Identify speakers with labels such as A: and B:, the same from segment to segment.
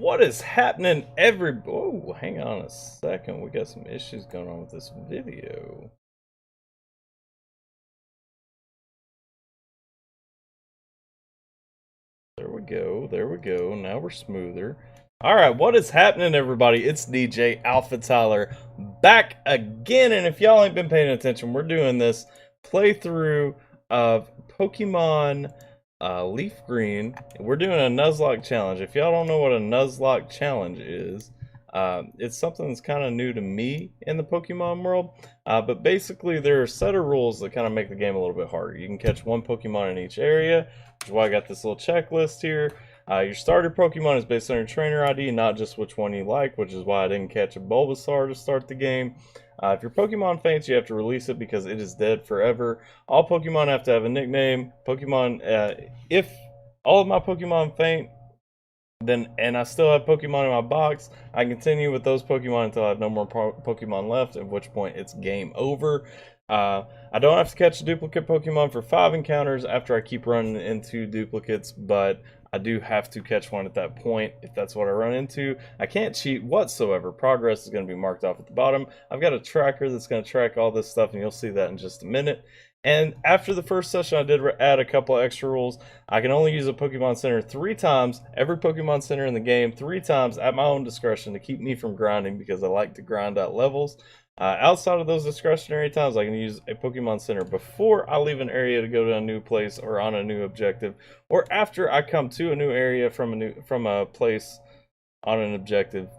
A: what is happening, Oh, hang on a second. We got some issues going on with this video. There we go. There we go. Now we're smoother. All right, what is happening, everybody? It's DJ AlphaTyler back again, and if y'all ain't been paying attention, we're doing this playthrough of Pokemon LeafGreen. We're doing a Nuzlocke challenge. If y'all don't know what a Nuzlocke challenge is, it's something that's kind of new to me in the Pokemon world. But basically, there are a set of rules that kind of make the game a little bit harder. You can catch one Pokemon in each area, which is why I got this little checklist here. Your starter Pokemon is based on your trainer ID, not just which one you like, which is why I didn't catch a Bulbasaur to start the game. If your Pokemon faints, you have to release it because it is dead forever. All Pokemon have to have a nickname. If all of my Pokemon faint, and I still have Pokemon in my box, I continue with those Pokemon until I have no more Pokemon left, at which point it's game over. I don't have to catch a duplicate Pokemon for 5 encounters after I keep running into duplicates, but I do have to catch one at that point if that's what I run into. I can't cheat whatsoever. Progress is going to be marked off at the bottom. I've got a tracker that's going to track all this stuff, and you'll see that in just a minute. And after the first session, I did add a couple of extra rules. I can only use a Pokemon Center 3 times, every Pokemon Center in the game 3 times at my own discretion to keep me from grinding because I like to grind out levels. Outside of those discretionary times, I can use a Pokemon Center before I leave an area to go to a new place or on a new objective, or after I come to a new area from a place on an objective.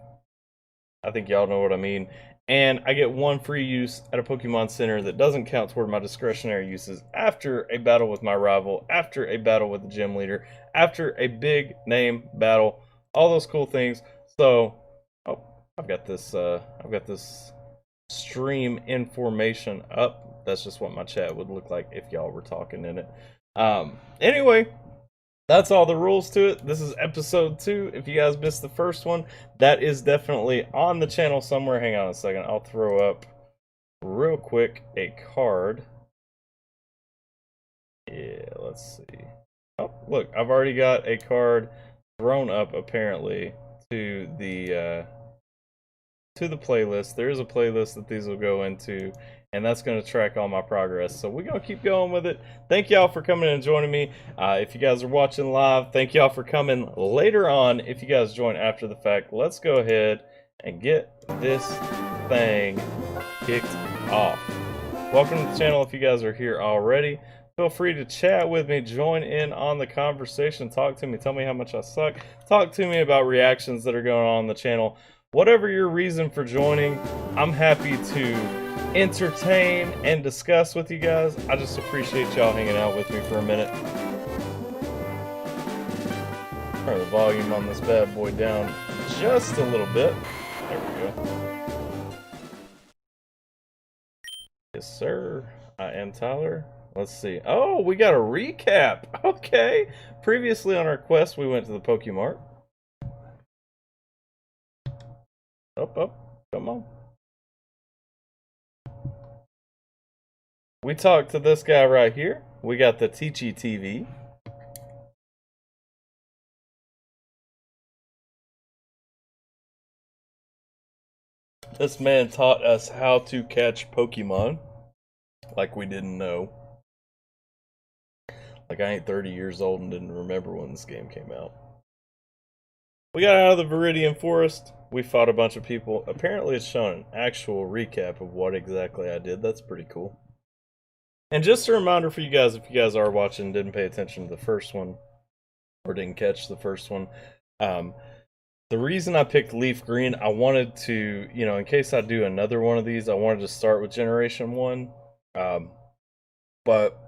A: I think y'all know what I mean. And I get 1 free use at a Pokemon Center that doesn't count toward my discretionary uses after a battle with my rival, after a battle with the gym leader, after a big name battle, all those cool things. So, I've got this stream information up. That's just what my chat would look like if y'all were talking in it. Anyway, that's all the rules to it. This is episode 2. If you guys missed the first one, that is definitely on the channel somewhere. Hang on a second. I'll throw up real quick a card. Yeah, let's see. Oh, look, I've already got a card thrown up apparently to the playlist. There is a playlist that these will go into, and that's going to track all my progress. So we're going to keep going with it. Thank y'all for coming and joining me. If you guys are watching live, thank y'all for coming later on. If you guys join after the fact, let's go ahead and get this thing kicked off. Welcome to the channel if you guys are here already. Feel free to chat with me, join in on the conversation, talk to me, tell me how much I suck, talk to me about reactions that are going on the channel. Whatever your reason for joining, I'm happy to entertain and discuss with you guys. I just appreciate y'all hanging out with me for a minute. Turn the volume on this bad boy down just a little bit. There we go. Yes, sir. I am Tyler. Let's see. Oh, we got a recap. Okay. Previously on our quest, we went to the Pokemart. Up, come on. We talked to this guy right here. We got the Teachy TV. This man taught us how to catch Pokemon. Like we didn't know. Like I ain't 30 years old and didn't remember when this game came out. We got out of the Viridian Forest. We fought a bunch of people. Apparently it's showing an actual recap of what exactly I did. That's pretty cool. And just a reminder for you guys, if you guys are watching and didn't pay attention to the first one, or didn't catch the first one, the reason I picked LeafGreen, I wanted to, in case I do another one of these, I wanted to start with Generation 1. But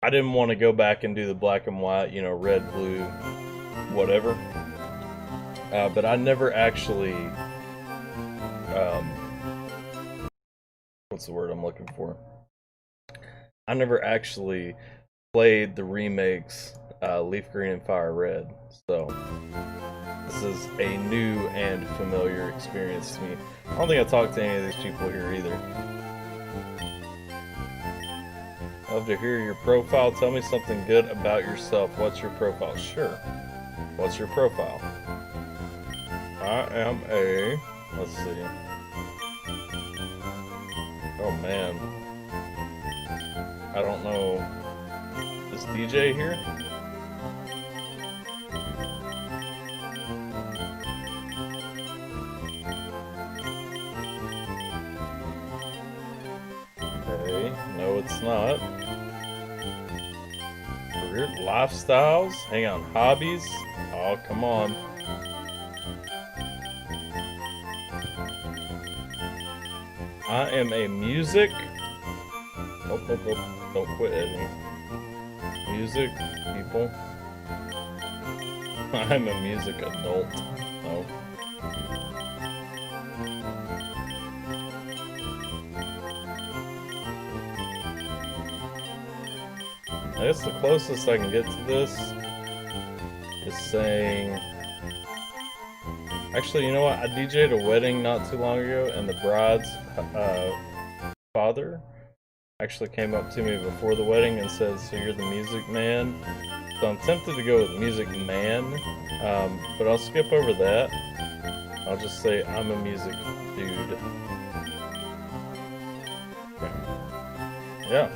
A: I didn't want to go back and do the black and white, red, blue, whatever. But I never actually, what's the word I'm looking for? I never actually played the remakes, Leaf Green and Fire Red. So this is a new and familiar experience to me. I don't think I talked to any of these people here either. Love to hear your profile. Tell me something good about yourself. What's your profile? Sure. What's your profile? I am a... Let's see. Oh man. I don't know. Is DJ here? Okay, no it's not. Career lifestyles? Hang on, hobbies? Oh, come on. I am a music. Oh, don't quit editing. Music people. I'm a music adult. No. I guess the closest I can get to this is saying... Actually, you know what? I DJ'd a wedding not too long ago, and the bride's father actually came up to me before the wedding and said, "So you're the music man?" So I'm tempted to go with music man, but I'll skip over that. I'll just say I'm a music dude. Okay. Yeah.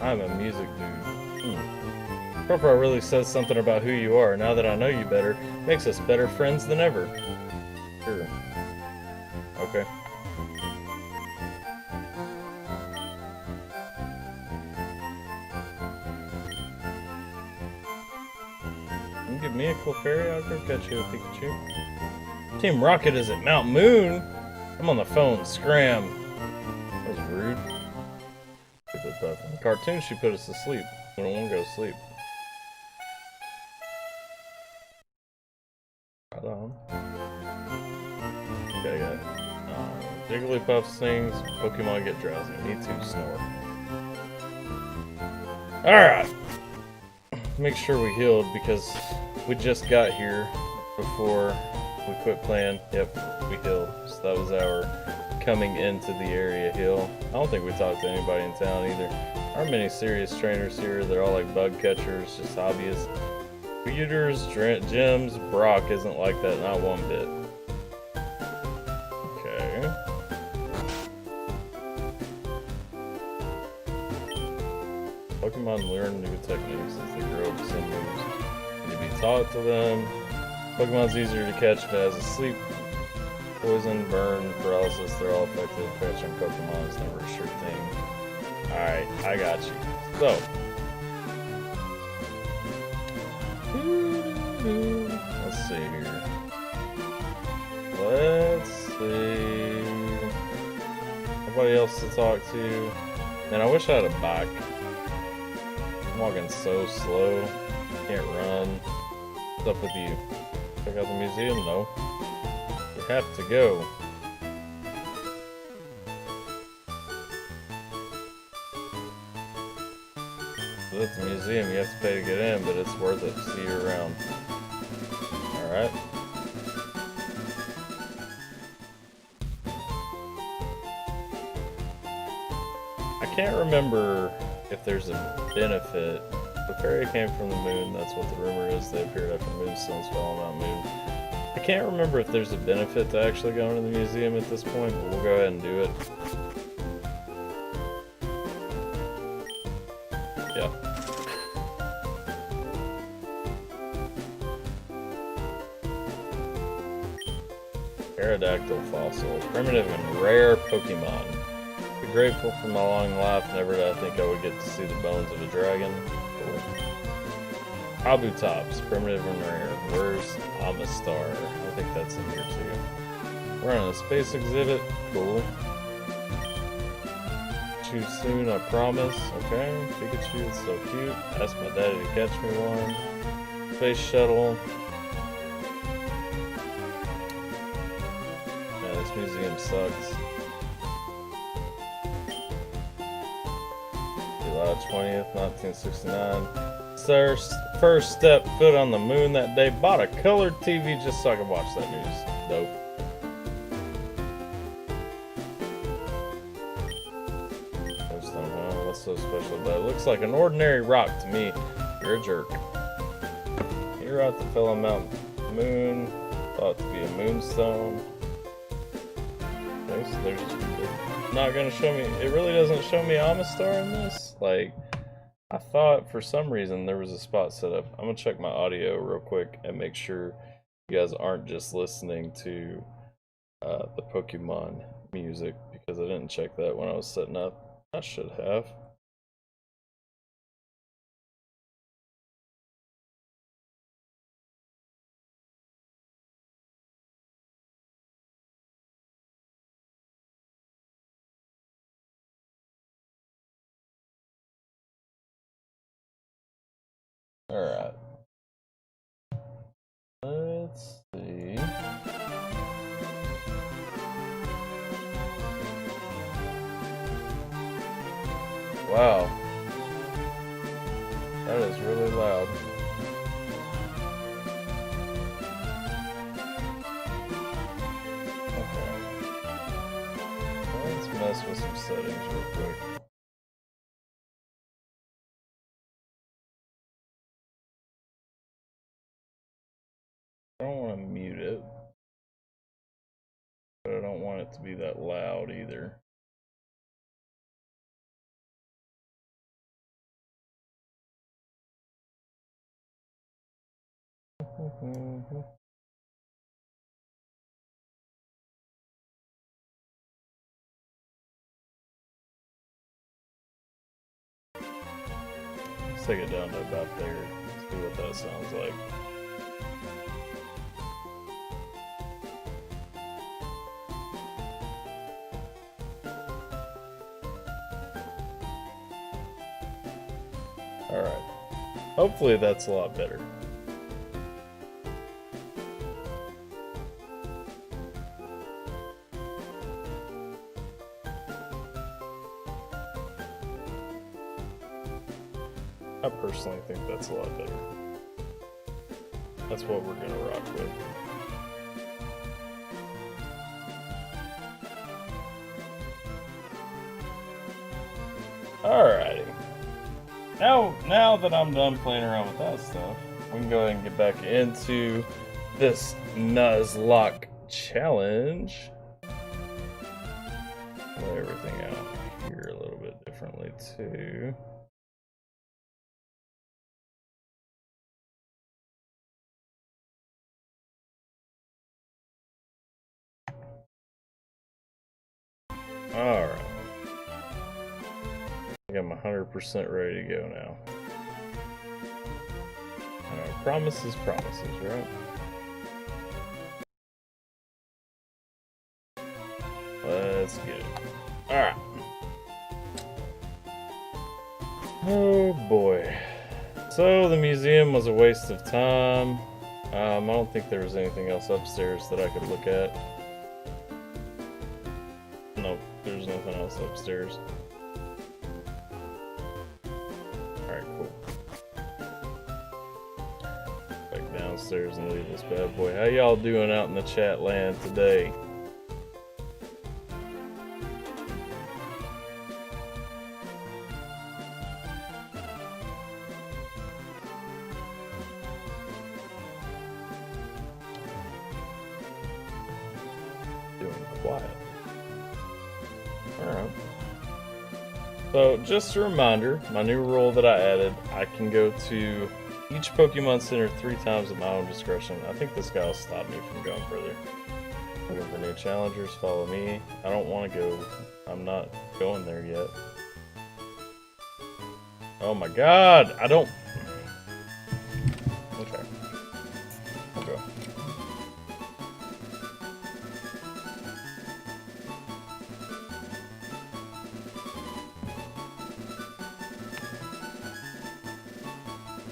A: I'm a music dude. Profile really says something about who you are. Now that I know you better, makes us better friends than ever. Sure. Okay. Can you give me a Clefairy? I'll go catch you a Pikachu. Team Rocket is at Mount Moon? I'm on the phone. Scram. That was rude. In the cartoon, she put us to sleep. We don't want to go to sleep. Right on. Okay, I got Jigglypuff sings, Pokemon get drowsy. Me too, snore. Alright. Make sure we healed because we just got here before we quit playing. Yep, we healed. So that was our coming into the area heal. I don't think we talked to anybody in town either. There aren't many serious trainers here. They're all like bug catchers, just hobbyists. Computers, gyms, Brock isn't like that, not one bit. Okay. Pokemon learn new techniques as they grow up. Some moves need to be taught to them. Pokemon's easier to catch if it has a sleep. Poison, burn, paralysis, they're all effective. Catching Pokemon is never a sure thing. Alright, I got you. So. Let's see here. Let's see. Nobody else to talk to. Man, I wish I had a bike. I'm walking so slow. Can't run. What's up with you? Check out the museum? No. We have to go. So it's a museum, you have to pay to get in, but it's worth it to see you around. Alright. I can't remember if there's a benefit. The fairy came from the moon, that's what the rumor is. They appeared after moonstones fell on Mount Moon. I can't remember if there's a benefit to actually going to the museum at this point, but we'll go ahead and do it. Yeah. Aerodactyl fossil. Primitive and rare Pokemon. Be grateful for my long life. Never did I think I would get to see the bones of a dragon. Cool. Kabutops. Primitive and rare. Where's Amistar? I think that's in here too. We're on a space exhibit. Cool. Pikachu soon, I promise. Okay. Pikachu, it's so cute. Ask my daddy to catch me one. Space shuttle. Yeah, this museum sucks. July 20th, 1969. First step foot on the moon that day. Bought a colored TV just so I could watch that news. Dope. What's so special about it? Looks like an ordinary rock to me. You're a jerk. You're out the fellow moon. Thought to be a moonstone. Okay, so there's not gonna show me. It really doesn't show me Amistar in this. Like, I thought for some reason there was a spot set up. I'm gonna check my audio real quick and make sure you guys aren't just listening to the Pokemon music, because I didn't check that when I was setting up. I should have. Alright. Let's see. Wow. That is really loud. Okay. Let's mess with some settings real quick. I don't want to mute it, but I don't want it to be that loud either. Let's take it down to about there. See what that sounds like. Alright. Hopefully that's a lot better. I personally think that's a lot better. That's what we're gonna rock with. Alrighty. Now that I'm done playing around with that stuff, we can go ahead and get back into this Nuzlocke challenge. Lay everything out here a little bit differently too. Alright. I think I'm 100% ready to go now. Promises, right? Let's get it. Alright. Oh boy. So the museum was a waste of time. I don't think there was anything else upstairs that I could look at. Nope, there's nothing else upstairs. Alright, cool. Back downstairs and leave this bad boy. How y'all doing out in the chat land today? Quiet. Alright. So, just a reminder, my new rule that I added, I can go to each Pokemon Center 3 times at my own discretion. I think this guy will stop me from going further. Looking for new challengers, follow me. I don't want to go. I'm not going there yet. Oh my god! I don't... Okay. I'll go.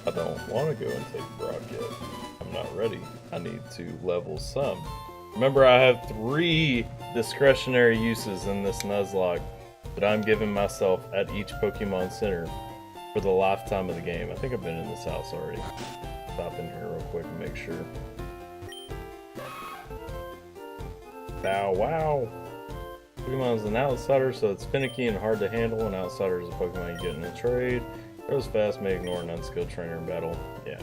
A: I don't want to go and take Brock yet. I'm not ready. I need to level some. Remember, I have 3 discretionary uses in this Nuzlocke that I'm giving myself at each Pokemon Center for the lifetime of the game. I think I've been in this house already. Stop in here real quick and make sure. Bow wow! Pokemon is an outsider, so it's finicky and hard to handle. An outsider is a Pokemon you get in a trade. Goes fast, may ignore an unskilled trainer in battle. Yeah.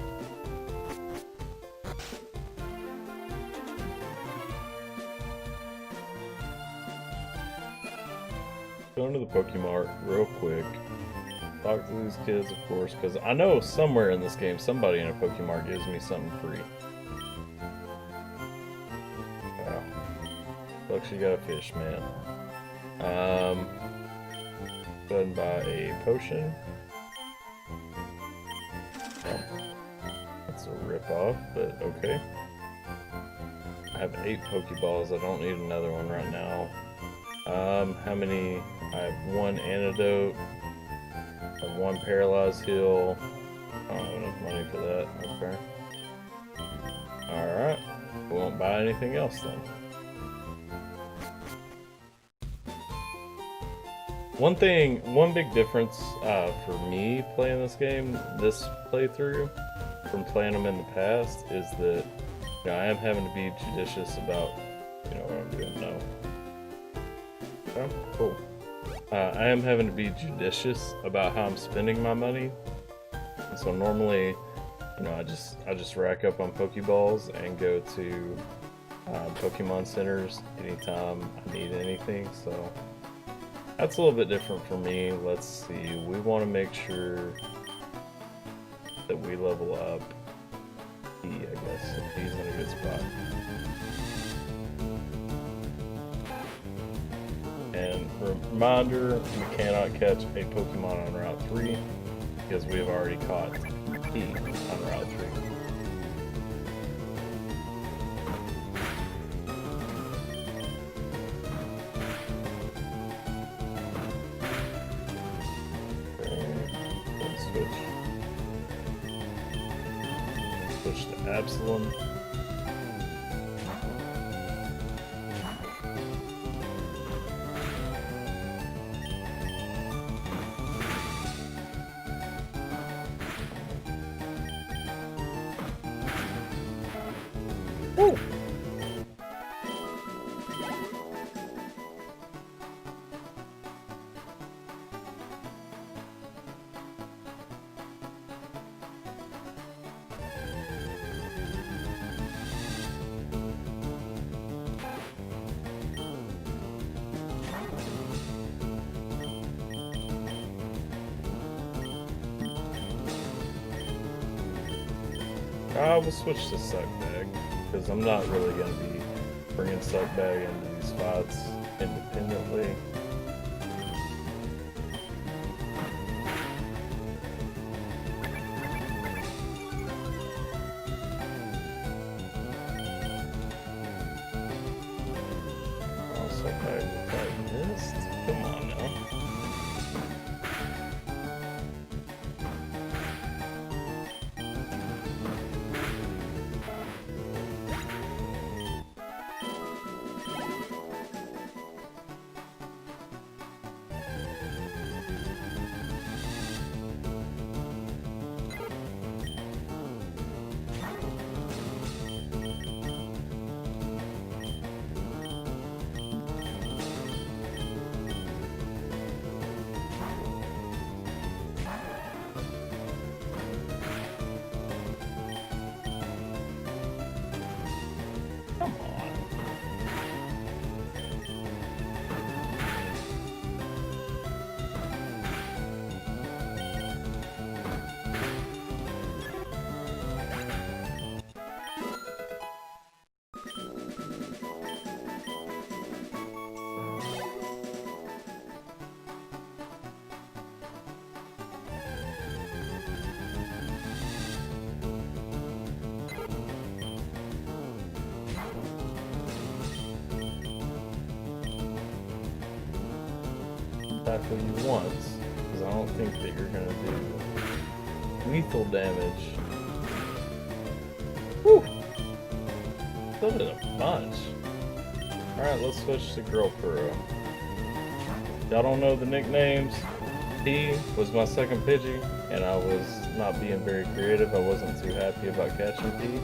A: go into the Pokemart real quick. Talk to these kids, of course, because I know somewhere in this game, somebody in a Pokemart gives me something free. Wow. Looks, you got a fish, man. Go ahead and buy a potion. Oh, that's a rip-off, but okay. I have 8 Pokeballs. I don't need another one right now. How many? I have 1 antidote. I have 1 paralyzed heal. I don't have enough money for that. Okay. Alright. We won't buy anything else then. One big difference for me playing this game, this playthrough, from playing them in the past, is that I am having to be judicious about, what I'm doing now. Oh, cool. I am having to be judicious about how I'm spending my money. And so normally, I just rack up on Pokeballs and go to Pokemon centers anytime I need anything. So that's a little bit different for me. Let's see. We want to make sure that we level up E, I guess. So E's in a good spot. And reminder, we cannot catch a Pokemon on Route 3 because we have already caught E on Route 3. Switch to Absalom. Woo! We'll switch to Suckbag, because I'm not really going to be bringing Suckbag into these fights independently. Oh, Suckbag looks like missed. Come on now. Come on. Tackle you once, because I don't think that you're going to do lethal damage. Whew! Still did a bunch. Alright, let's switch to Girl Puro. Y'all don't know the nicknames. P was my second Pidgey, and I was not being very creative. I wasn't too happy about catching P.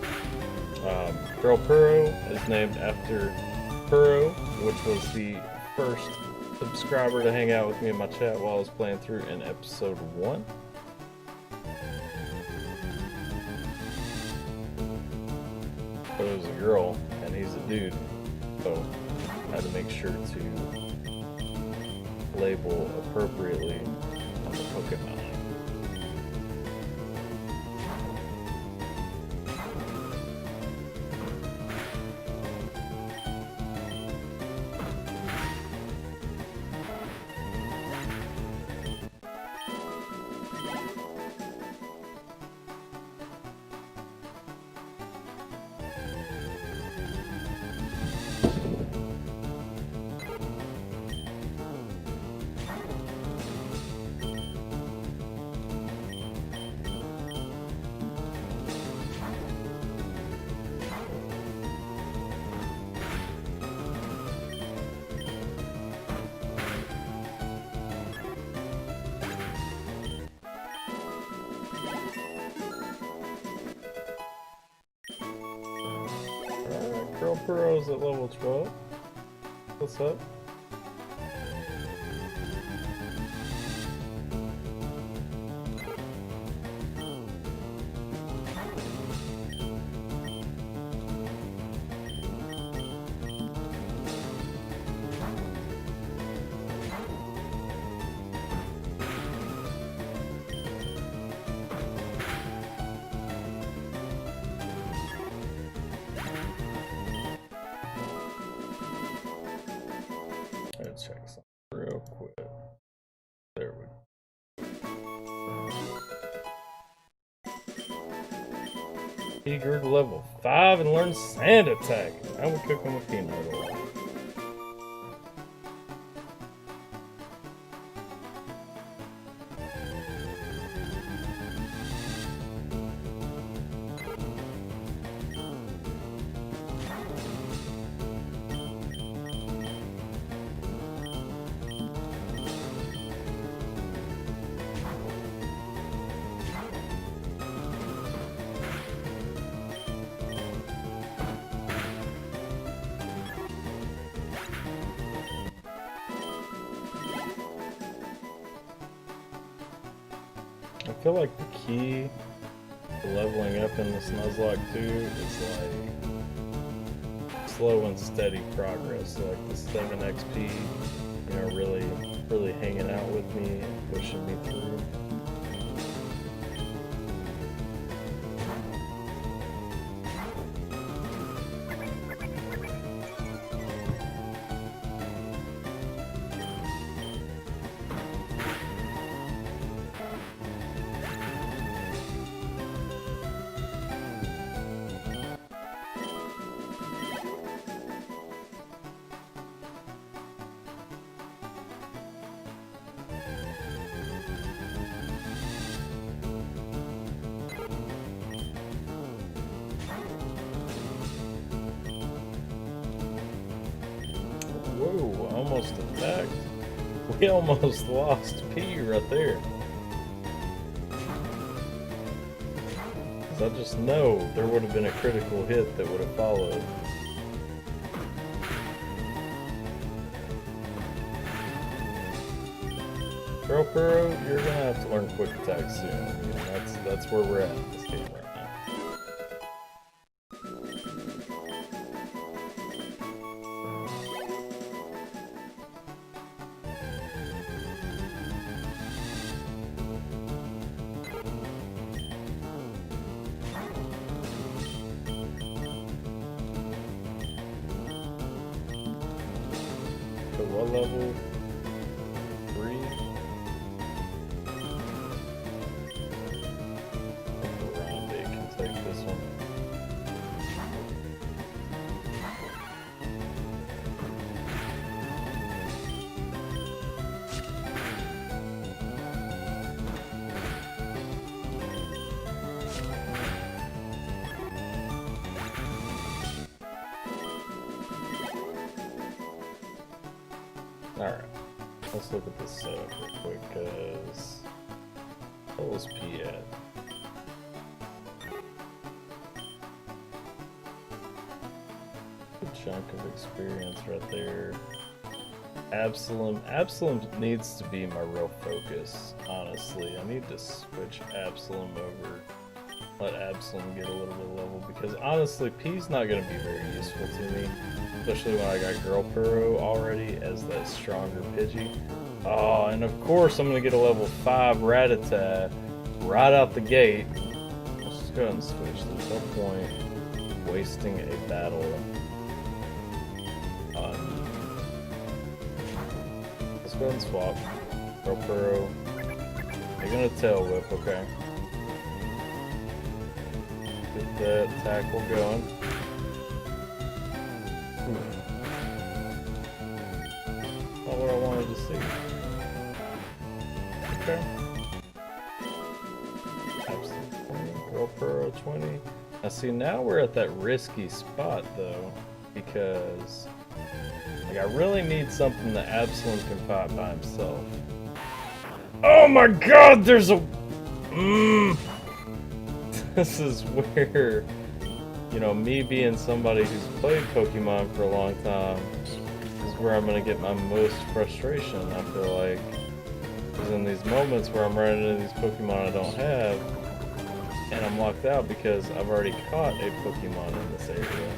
A: Girl Puro is named after Puro, which was the first subscriber to hang out with me in my chat while I was playing through in episode 1. But it was a girl, and he's a dude, so I had to make sure to label appropriately on the Pokemon. Girlpero's at level 12. What's up? Let's check something real quick. There we go. He grew to level 5 and learned Sand Attack. I would cook him with peanut oil. I feel like the key to leveling up in this Nuzlocke too is like slow and steady progress. So like the 7 XP, you know, really hanging out with me and pushing me through. Whoa, almost attacked. We almost lost P right there. I just know there would have been a critical hit that would have followed. Girlpero, you're gonna have to learn quick attack soon. You know, that's where we're at in this game right now. So what level? 3? Grande can take this one. Alright, let's look at this setup real quick, because what was P at? Good chunk of experience right there. Absalom needs to be my real focus, honestly. I need to switch Absalom over, let Absalom get a little bit of level, because honestly, P's not going to be very useful to me. Especially when I got Girlpero already as that stronger Pidgey. Oh, and of course I'm gonna get a level 5 Rattata right out the gate. Let's just go ahead and switch. There's no point wasting a battle on you. Let's go ahead and swap. Purro. They're gonna tail whip, okay. Get that tackle going. Not what I wanted to see. Okay. Absolutely. GoPro 20. Now see, now we're at that risky spot though, because like, I really need something that Absalom can fight by himself. Oh my god, there's a... This is where, you know, me being somebody who's played Pokemon for a long time is where I'm gonna get my most frustration, I feel like. Because in these moments where I'm running into these Pokemon I don't have, and I'm locked out because I've already caught a Pokemon in this area.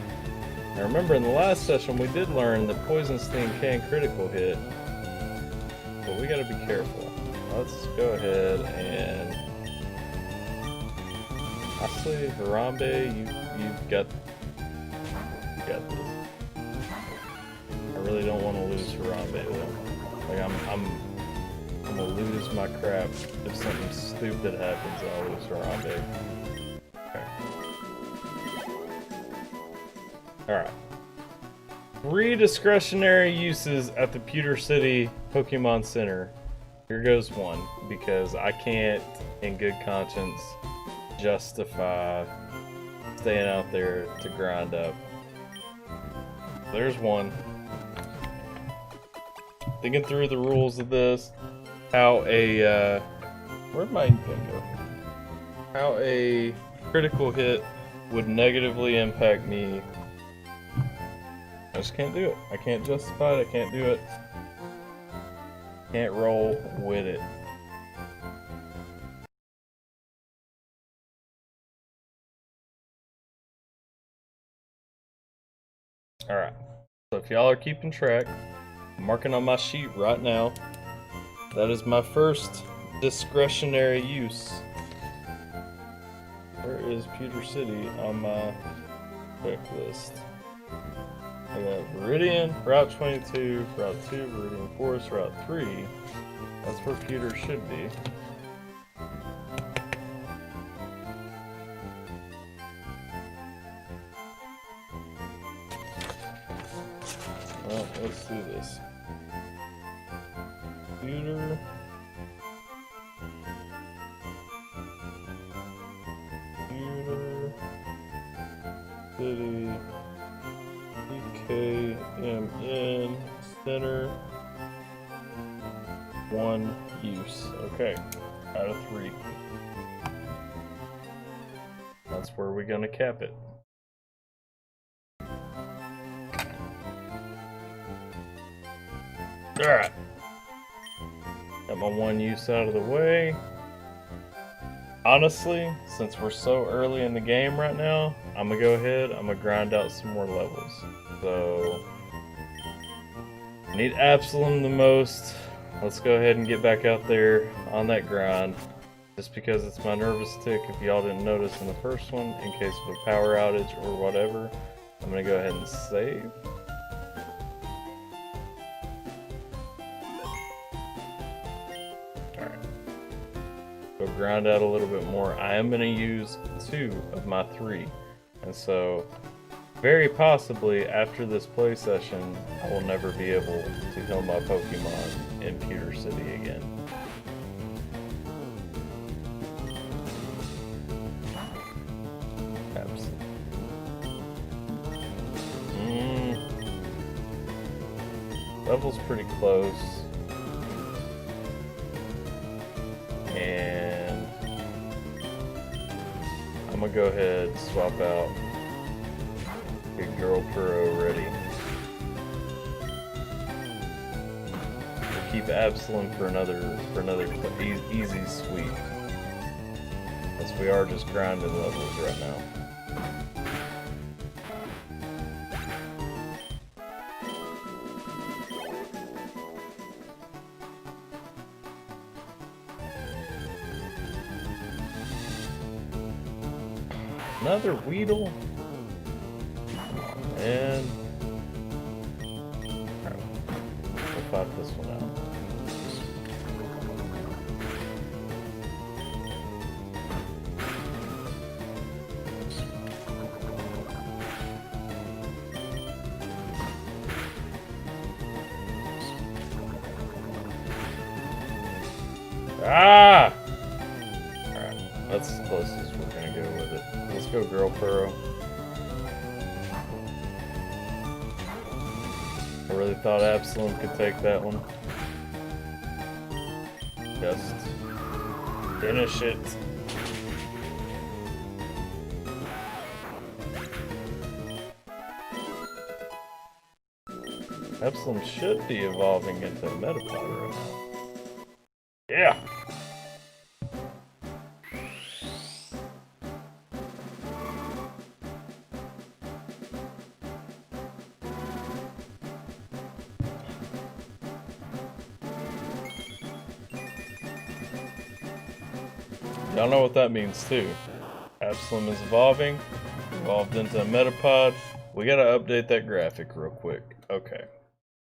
A: Now remember, in the last session we did learn that Poison Sting can critical hit, but we gotta be careful. Let's go ahead and... Honestly, Harambe, you've got this. I really don't want to lose Harambe though. Like I'm gonna lose my crap if something stupid happens and I'll lose Harambe. Okay. Alright. 3 discretionary uses at the Pewter City Pokemon Center. Here goes one, because I can't, in good conscience, justify staying out there to grind up. There's one. Thinking through the rules of this, how a where'd my ink pen go? How a critical hit would negatively impact me. I just can't do it. I can't justify it. I can't do it. Can't roll with it. Alright, so if y'all are keeping track, I'm marking on my sheet right now. That is my first discretionary use. Where is Pewter City on my checklist? I got Viridian, Route 22, Route 2, Viridian Forest, Route 3. That's where Pewter should be. Well, let's do this. Pewter. City. EKMN. Center. 1 use. Okay. Out of 3. That's where we're gonna cap it. Alright. Got my 1 use out of the way. Honestly, since we're so early in the game right now, I'm gonna go ahead, I'm gonna grind out some more levels. So, I need Absalom the most. Let's go ahead and get back out there on that grind. Just because it's my nervous tick, if y'all didn't notice in the first one, in case of a power outage or whatever. I'm gonna go ahead and save. Go grind out a little bit more. I am going to use 2 of my 3. And so, very possibly after this play session, I will never be able to heal my Pokemon in Pewter City again. Level's pretty close. And I'm gonna go ahead and swap out. Get Girl Puro ready. We'll keep Absalom for another easy sweep. As we are just grinding levels right now. Another Weedle? And alright, we'll fight this one out. Ah! Alright, that's as close as we're gonna go with it. Let's go, Girl Furrow. I really thought Absalom could take that one. Just finish it. Absalom should be evolving into a Metapod right now. Yeah! Y'all know what that means too. Absalom is evolving, evolved into a Metapod. We gotta update that graphic real quick. Okay,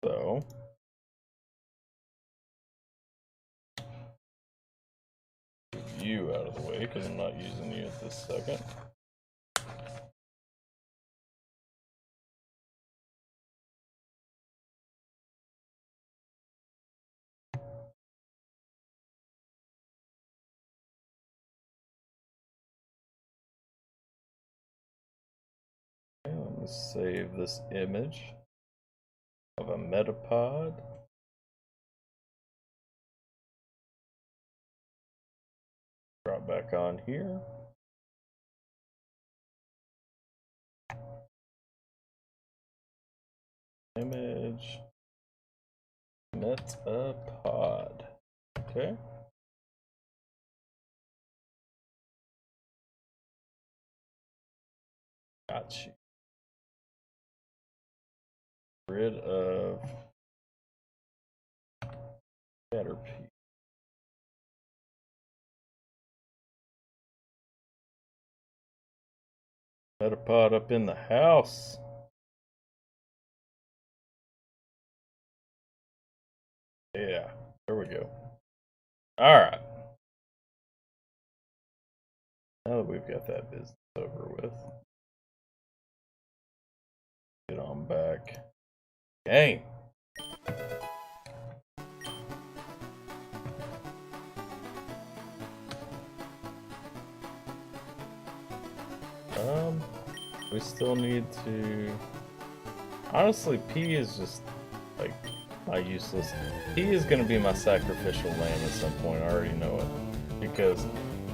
A: so you out of the way because I'm not using you at this second. Okay, let me save this image of a Metapod. Drop back on here. Image. Metapod. Okay. Got you. Rid of Caterpie. Metapod up in the house. Yeah, there we go. Alright. Now that we've got that business over with, get on back. Game. We still need to... Honestly, P is just, like, my useless... P is gonna be my sacrificial lamb at some point, I already know it. Because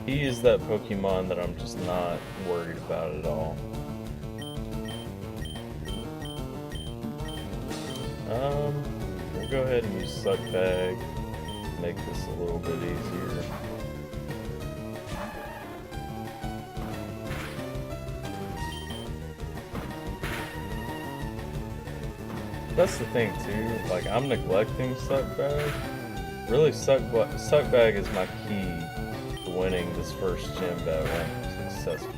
A: he is that Pokemon that I'm just not worried about at all. We'll go ahead and use Suck Bag, make this a little bit easier. That's the thing too, like I'm neglecting Suck Bag. Really, Suck Bag is my key to winning this first gym battle successfully.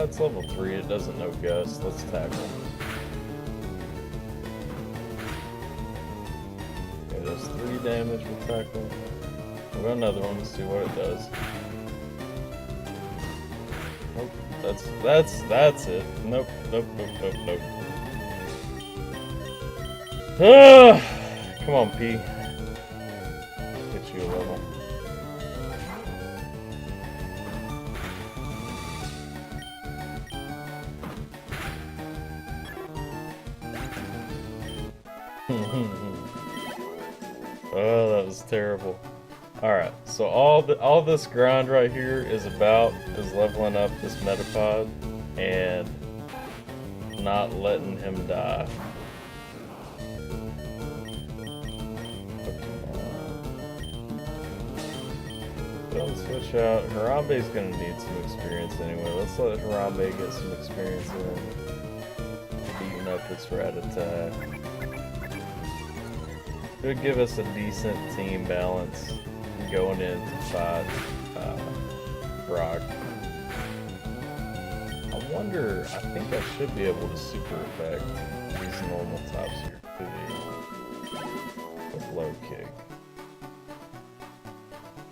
A: It's level 3, it doesn't know Gust. Let's tackle. Okay, does 3 damage with tackle. We'll go another one to see what it does. Nope, that's it. Nope. Come on, P. Get you a level. Oh, that was terrible. Alright, so all this grind right here is leveling up this Metapod and not letting him die. Don't switch out. Harambe's gonna need some experience anyway. Let's let Harambe get some experience in beating up this rat attack. Should give us a decent team balance going in to fight Brock. I wonder, I think I should be able to super effect these normal types here too with low kick.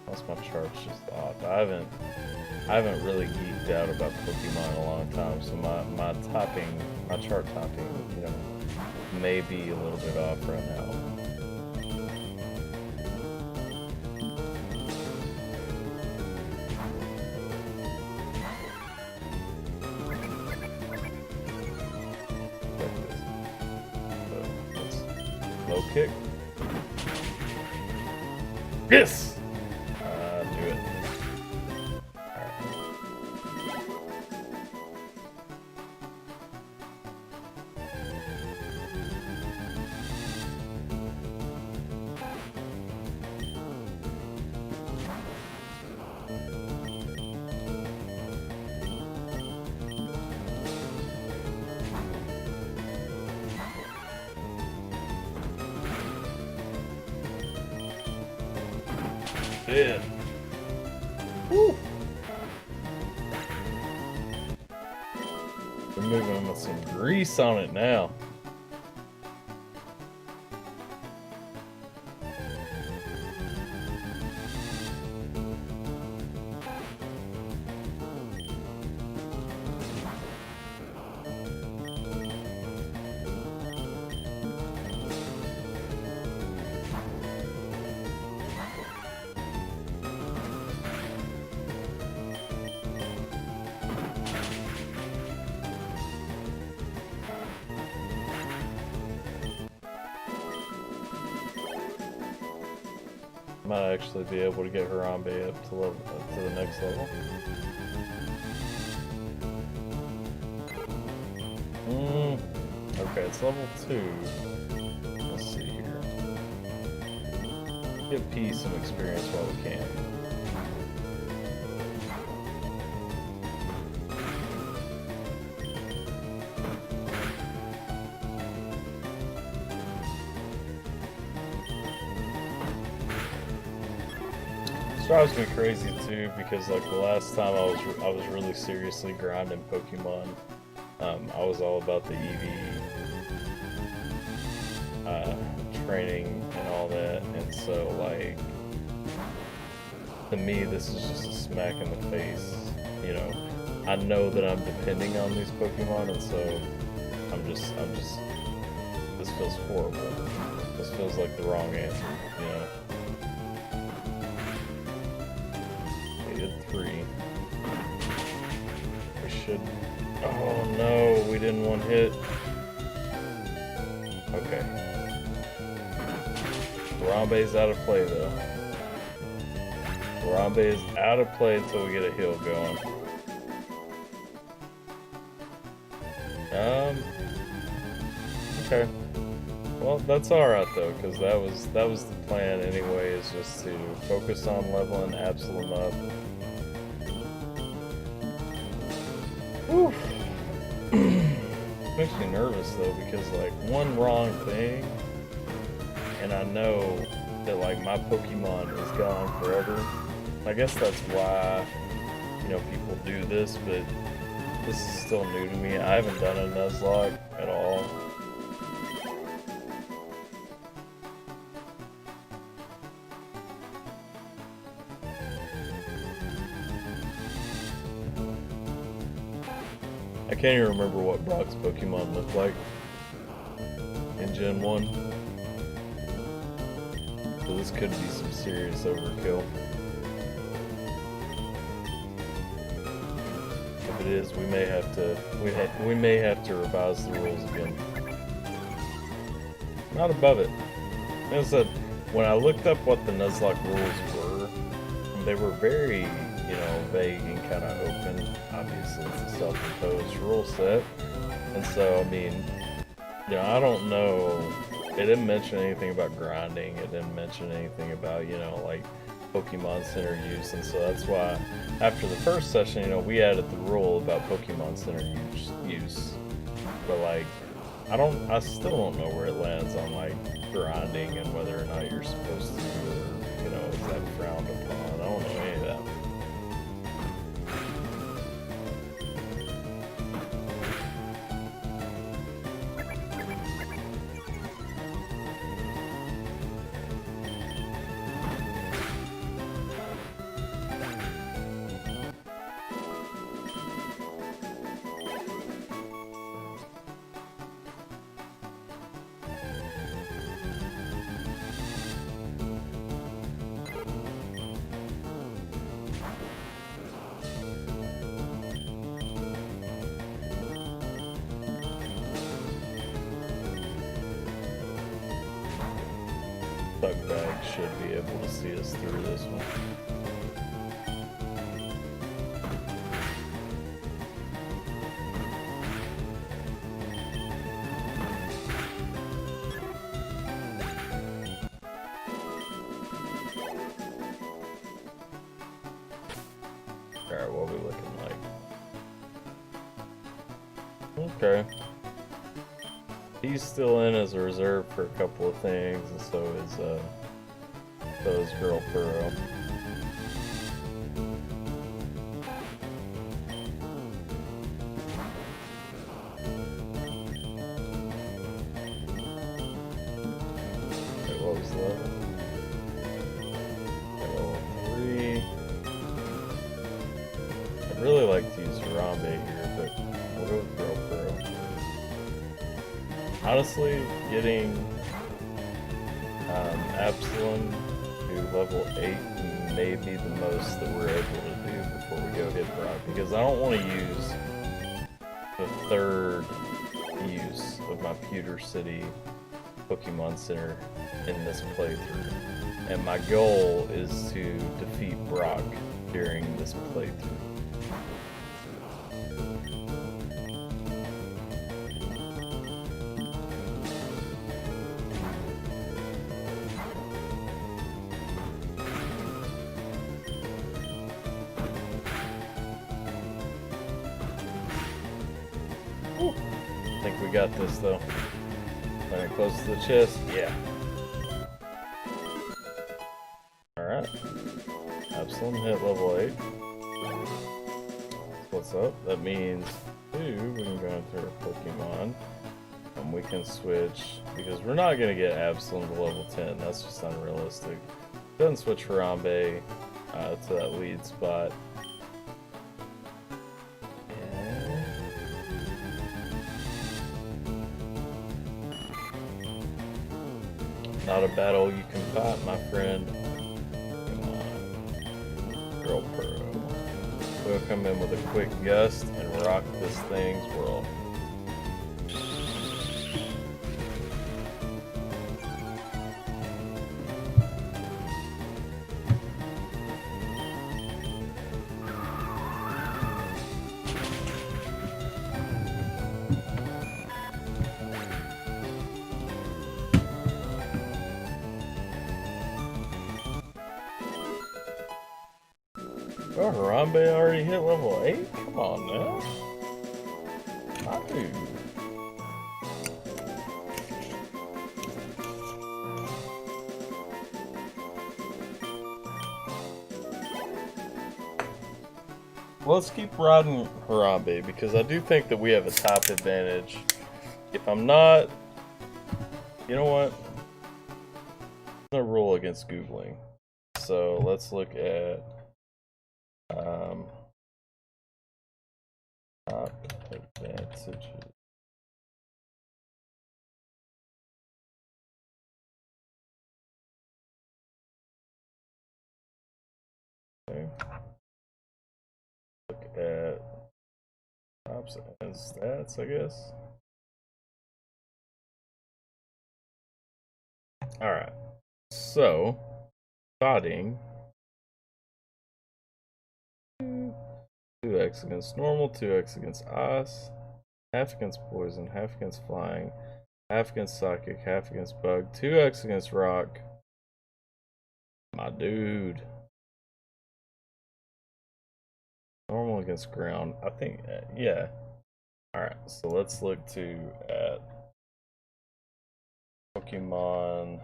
A: Unless my chart's just off. I haven't really geeked out about Pokemon in a long time, so my chart topping, you know, may be a little bit off right now. Low kick. Yes! Do it. Yeah. Woo. We're moving with some grease on it now. Might actually be able to get Harambe up to the next level. Okay, it's level 2. Let's see here. Give P some experience while we can. Drives me crazy too, because like the last time I was really seriously grinding Pokemon, I was all about the EV training and all that, and so like to me this is just a smack in the face. You know, I know that I'm depending on these Pokemon, and so I'm just this feels horrible. This feels like the wrong answer, you know. 3. We should. Oh no, we didn't one hit. Okay. Harambe's out of play though. Harambe is out of play until we get a heal going. Okay. Well, that's alright though, because that was the plan anyway, is just to focus on leveling Absalom up. Whew. Makes me nervous though, because like one wrong thing and I know that like my Pokemon is gone forever. I guess that's why, you know, people do this, but this is still new to me. I haven't done a Nuzlocke at all. I can't even remember what Brock's Pokemon looked like in Gen 1. So this could be some serious overkill. If it is, we may have to revise the rules again. Not above it. As I said, when I looked up what the Nuzlocke rules were, they were very, you know, vague and kind of open. Obviously, it's a self-imposed rule set, and so I mean, you know, I don't know. It didn't mention anything about grinding. It didn't mention anything about, you know, like Pokemon Center use, and so that's why after the first session, you know, we added the rule about Pokemon Center use. But like, I still don't know where it lands on like grinding and whether or not you're supposed to, or, you know, is that frowned upon? I don't know any of that. Bug should be able to see us through this one. Alright, what are we looking like? Okay. He's still in as a reserve for a couple of things, and so is Girl Pearl. Wait, what was the level? Level 3. I'd really like to use Harambe here, but we'll go with Girl Pearl. Honestly, getting Absalom to level 8 may be the most that we're able to do before we go hit Brock, because I don't want to use the third use of my Pewter City Pokemon Center in this playthrough. And my goal is to defeat Brock during this playthrough. I think we got this though. Landing close to the chest. Yeah. Alright. Absalom hit level 8. What's up? That means, when we go into our Pokemon, we can switch, because we're not going to get Absalom to level 10. That's just unrealistic. Go ahead and switch Harambe to that lead spot. Not a battle you can fight, my friend. Come on. Girl Pearl. We'll come in with a quick gust and rock this thing's world. Oh, Harambe already hit level 8? Come on now. Dude. Let's keep riding Harambe, because I do think that we have a top advantage. If I'm not... You know what? There's no rule against Googling. So let's look at... top advantages. Okay. Look at tops and stats, I guess. Alright. So, starting 2x against normal, 2x against ice, half against poison, half against flying, half against psychic, half against bug, 2x against rock. My dude. Normal against ground. I think, yeah. Alright, so let's look at Pokemon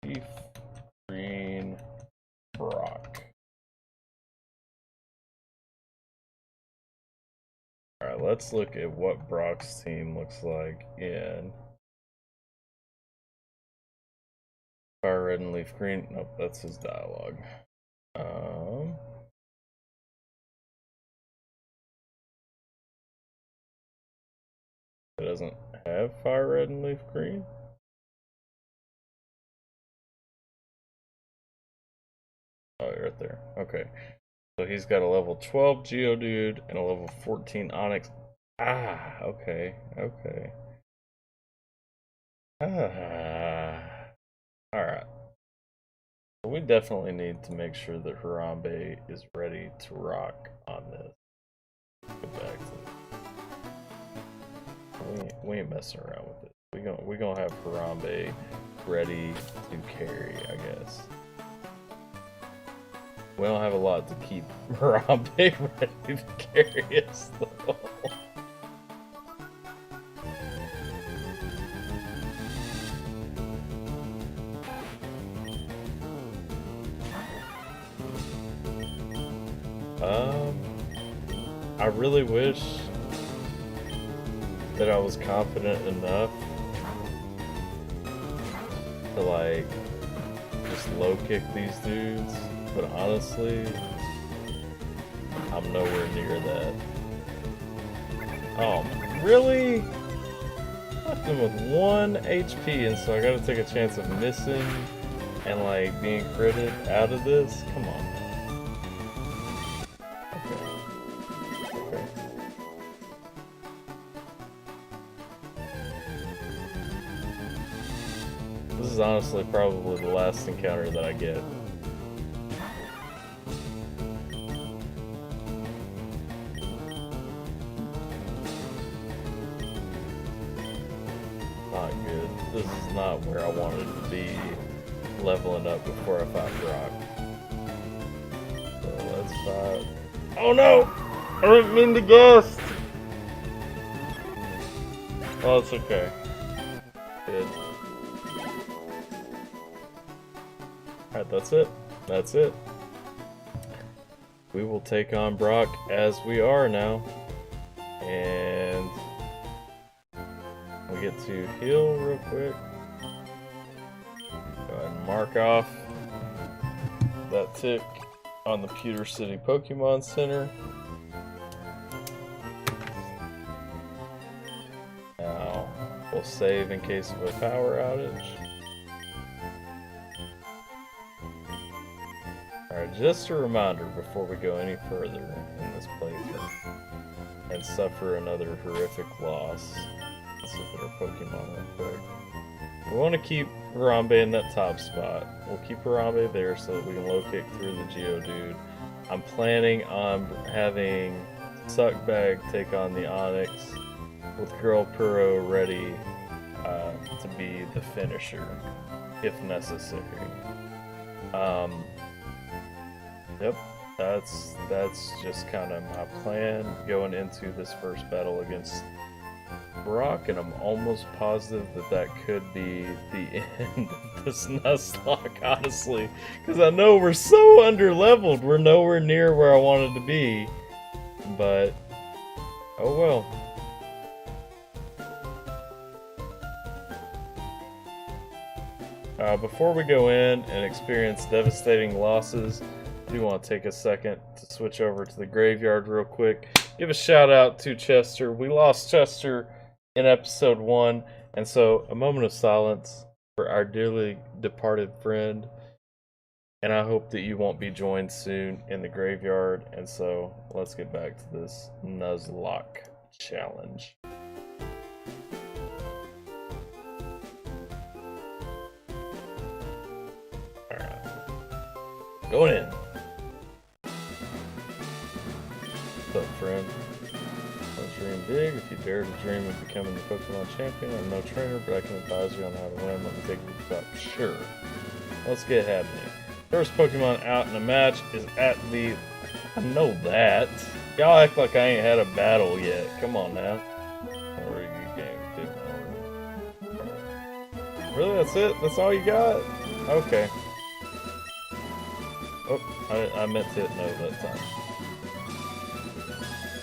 A: LeafGreen Brock. Alright, let's look at what Brock's team looks like in Fire Red and Leaf Green. Nope, that's his dialogue. It doesn't have Fire Red and Leaf Green. Oh, right there. Okay. So he's got a level 12 Geodude and a level 14 Onix. Ah, okay. Okay. Alright. So we definitely need to make sure that Harambe is ready to rock on this. Go back to we ain't messing around with it. We gonna have Harambe ready to carry, I guess. We don't have a lot to keep Harambe ready to carry us though. I really wish that I was confident enough to like just low kick these dudes, but honestly, I'm nowhere near that. Oh, really? Left him with 1 HP, and so I gotta take a chance of missing and like being critted out of this? Come on. This is honestly probably the last encounter that I get. Not good. This is not where I wanted to be leveling up before I fought Brock. So let's fight. Oh no! I didn't mean to guess! Oh, it's okay. Good. Alright, that's it. That's it. We will take on Brock as we are now. And we get to heal real quick. Go ahead and mark off that tick on the Pewter City Pokemon Center. Now, we'll save in case of a power outage. Alright, just a reminder before we go any further in this playthrough and suffer another horrific loss. Let's look at our Pokemon real quick. We want to keep Harambe in that top spot. We'll keep Harambe there so that we can low kick through the Geodude. I'm planning on having Suckbag take on the Onix with Girl Puro ready to be the finisher if necessary. Yep, that's just kind of my plan going into this first battle against Brock, and I'm almost positive that that could be the end of this Nuzlocke, honestly, because I know we're so under-leveled. We're nowhere near where I wanted to be, but oh well. Before we go in and experience devastating losses, I do want to take a second to switch over to the graveyard real quick. Give a shout out to Chester. We lost Chester in episode 1, and so a moment of silence for our dearly departed friend. And I hope that you won't be joined soon in the graveyard. And so let's get back to this Nuzlocke challenge. Alright. Going in. What's up, friend? Let's dream big. If you dare to dream of becoming the Pokemon champion, I'm no trainer, but I can advise you on how to win. Let me take you up. Sure. Let's get happening. First Pokemon out in the match is at the I know that. Y'all act like I ain't had a battle yet. Come on now. Or you game too. Really? That's it? That's all you got? Okay. Oh, I meant to hit no that time.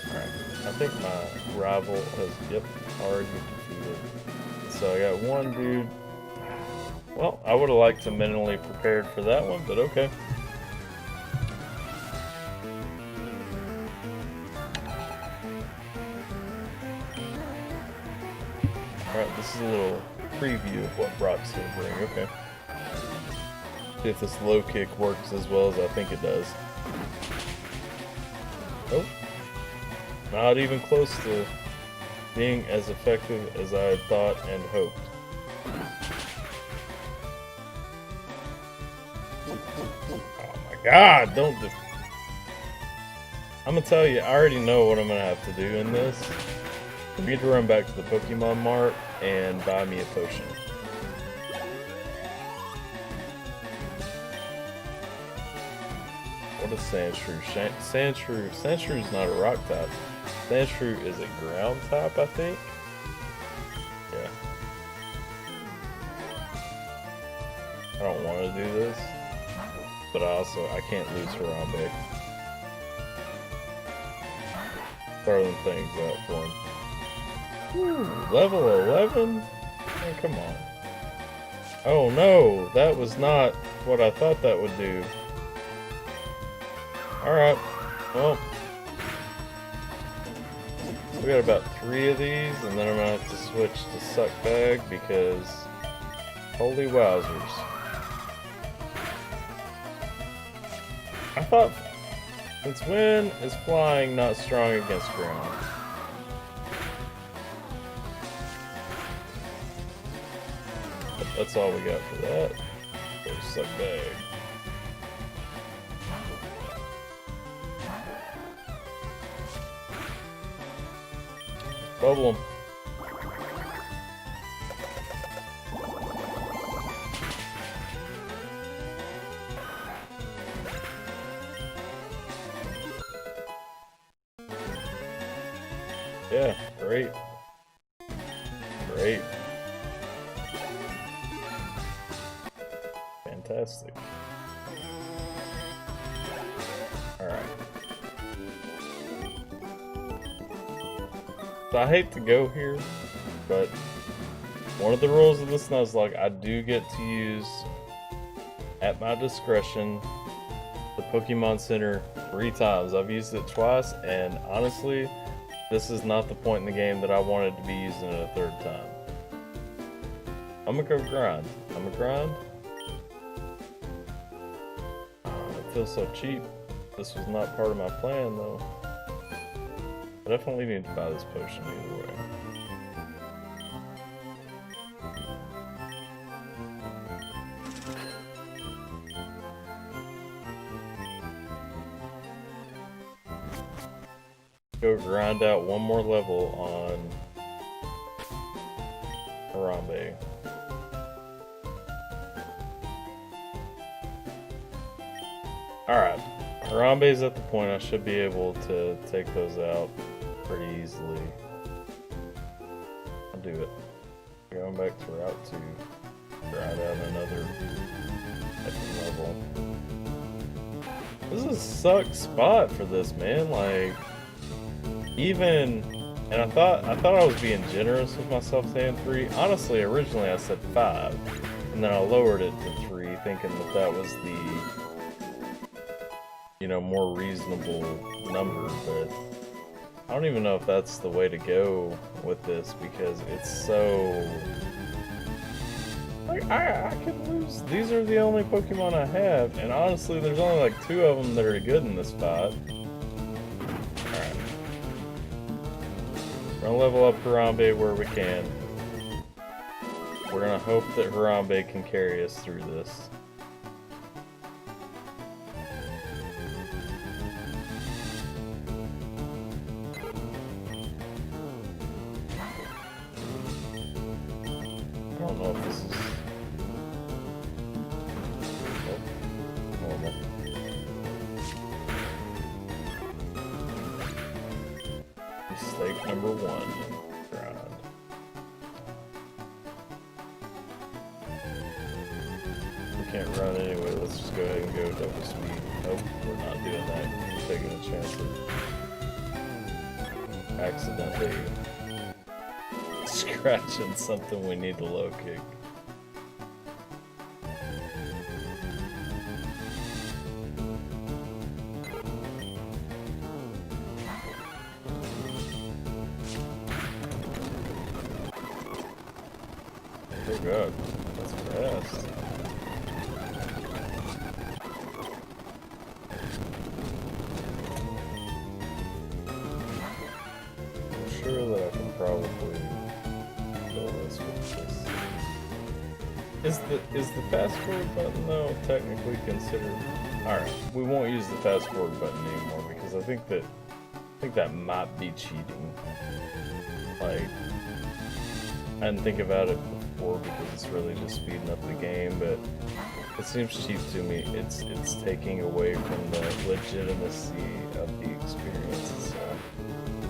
A: Alright. I think my rival has, yep, already defeated. So I got one dude. Well, I would have liked to mentally prepared for that one, but okay. Alright, this is a little preview of what Brock's gonna bring, okay. See if this low kick works as well as I think it does. Oh. Not even close to being as effective as I had thought and hoped. Oh my god, don't do... I'm gonna tell you, I already know what I'm gonna have to do in this. I need to run back to the Pokemon Mart and buy me a potion. What is Sandshrew? Sandshrew is not a rock type. Sandshrew is a ground type, I think. Yeah. I don't want to do this, but I can't lose Harambe. Throwing things out for him. Ooh, level 11? Oh, come on. Oh no, that was not what I thought that would do. Alright, well. We got about 3 of these, and then I'm gonna have to switch to Suck Bag because holy wowzers. I thought since when is flying not strong against ground? But that's all we got for that. Go Suck Bag. Bubble him. Yeah, great. Great. Fantastic. Alright. So I hate to go here, but one of the rules of this Nuzlocke, I do get to use, at my discretion, the Pokemon Center 3 times. I've used it twice, and honestly, this is not the point in the game that I wanted to be using it a 3rd time. I'm gonna go grind. I'm gonna grind. Oh, it feels so cheap. This was not part of my plan, though. I definitely need to buy this potion either way. Go grind out one more level on Harambe. Alright, Harambe's at the point I should be able to take those out pretty easily. I'll do it. Going back to Route 2. Grind out another level. This is a suck spot for this, man. Like, even, and I thought I was being generous with myself saying 3. Honestly, originally I said 5, and then I lowered it to 3, thinking that was the, you know, more reasonable number. But I don't even know if that's the way to go with this because it's so. Like, I could lose. These are the only Pokemon I have, and honestly, there's only like 2 of them that are good in this fight. Alright. We're gonna level up Harambe where we can. We're gonna hope that Harambe can carry us through this. I don't know if this is normal. Mistake number 1. Grind. We can't run anyway. Let's just go ahead and go double speed. Nope, we're not doing that. We're taking a chance of accidentally scratching something we need to low kick. Oh god, that's fast. I'm sure that I can probably kill this with this. Is the fast forward button though technically considered? Alright, we won't use the fast forward button anymore because I think that might be cheating. Like, I didn't think about it before because it's really just speeding up the game, but it seems cheap to me. It's taking away from the legitimacy of the experience itself.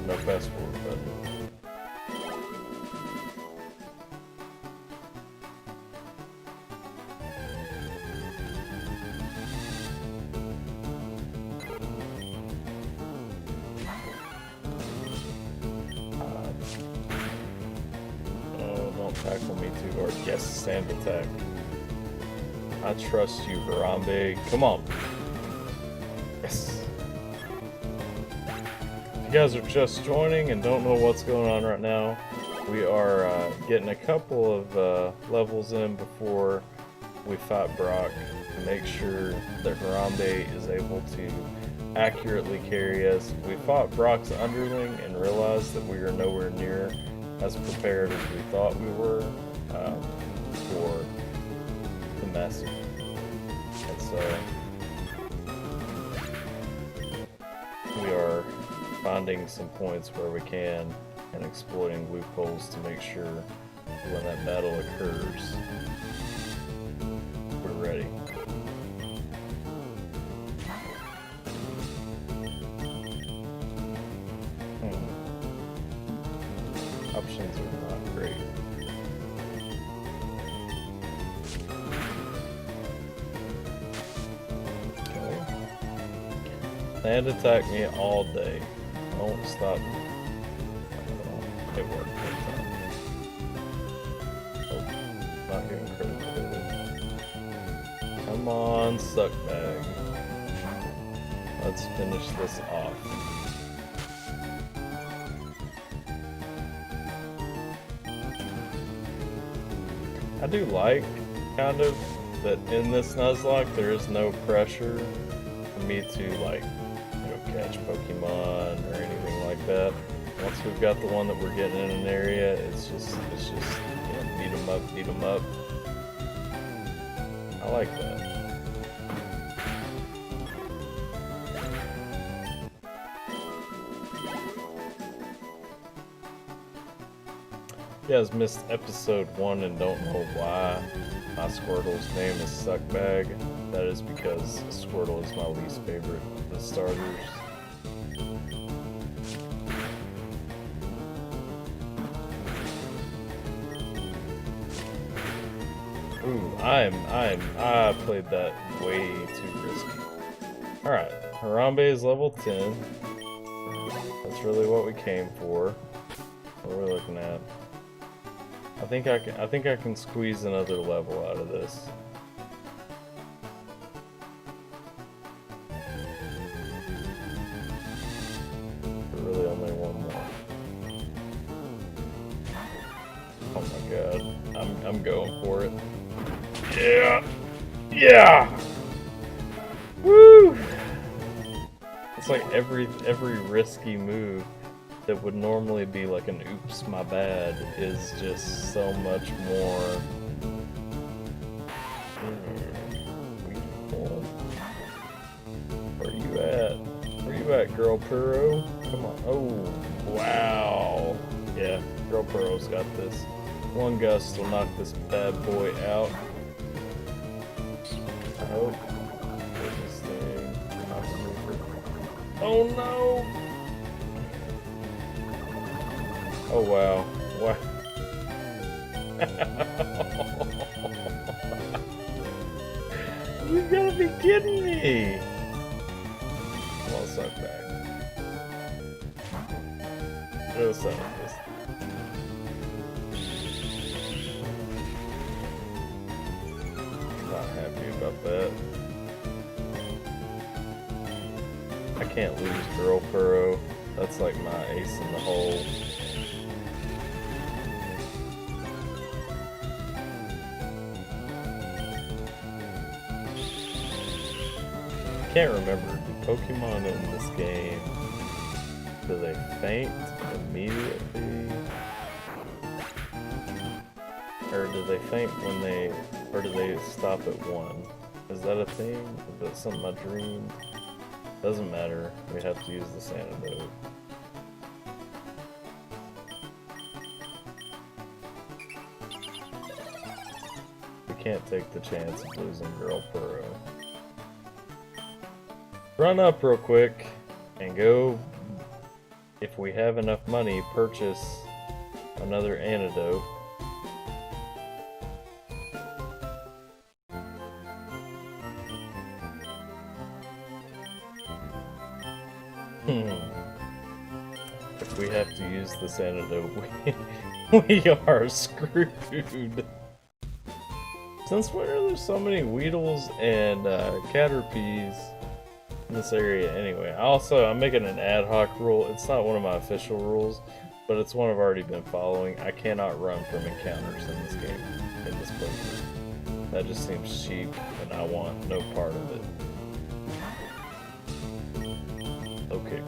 A: No fast forward button. Tackle me too hard. Yes, sand attack. I trust you, Harambe. Come on. Yes. If you guys are just joining and don't know what's going on right now, we are getting a couple of levels in before we fight Brock to make sure that Harambe is able to accurately carry us. We fought Brock's underling and realized that we are nowhere near as prepared as we thought we were for the massive. And so we are finding some points where we can and exploiting loopholes to make sure when that battle occurs, we're ready. Options are not great. Okay. And attack me all day. Don't stop. It worked. Oh, not getting credit. Come on, suck bag. Let's finish this off. I do like, kind of, that in this Nuzlocke there is no pressure for me to, like, you know, catch Pokemon or anything like that. Once we've got the one that we're getting in an area, it's just, you know, beat 'em up. I like that. If you guys missed episode 1 and don't know why my Squirtle's name is Suckbag, that is because Squirtle is my least favorite of the starters. Ooh, I played that way too risky. Alright, Harambe is level 10. That's really what we came for. What we're looking at. I think I can squeeze another level out of this. But really only one more. Oh my god. I'm going for it. Yeah! Yeah! Woo! It's like every risky move that would normally be like an oops, my bad, is just so much more. Where you at? Where you at, Girl Puro? Come on. Oh, wow. Yeah, Girl Puro's got this. One gust will knock this bad boy out. I hope. This thing. Oh no! Oh wow. Wow. You gotta be kidding me! Come on, suck back. Throw some of this. Not happy about that. I can't lose Girl Furrow. That's like my ace in the hole. I can't remember. Do Pokemon in this game, do they faint immediately? Or do they faint when they, or do they stop at 1? Is that a thing? Is that something I dreamed? Doesn't matter. We have to use this antidote. We can't take the chance of losing Girl Furrow. Run up real quick and go, if we have enough money, purchase another antidote. If we have to use this antidote, we are screwed. Since when are there so many Weedles and Caterpies in this area anyway? Also, I'm making an ad hoc rule. It's not one of my official rules, but it's one I've already been following. I cannot run from encounters in this game, in this playthrough. That just seems cheap, and I want no part of it. Okay.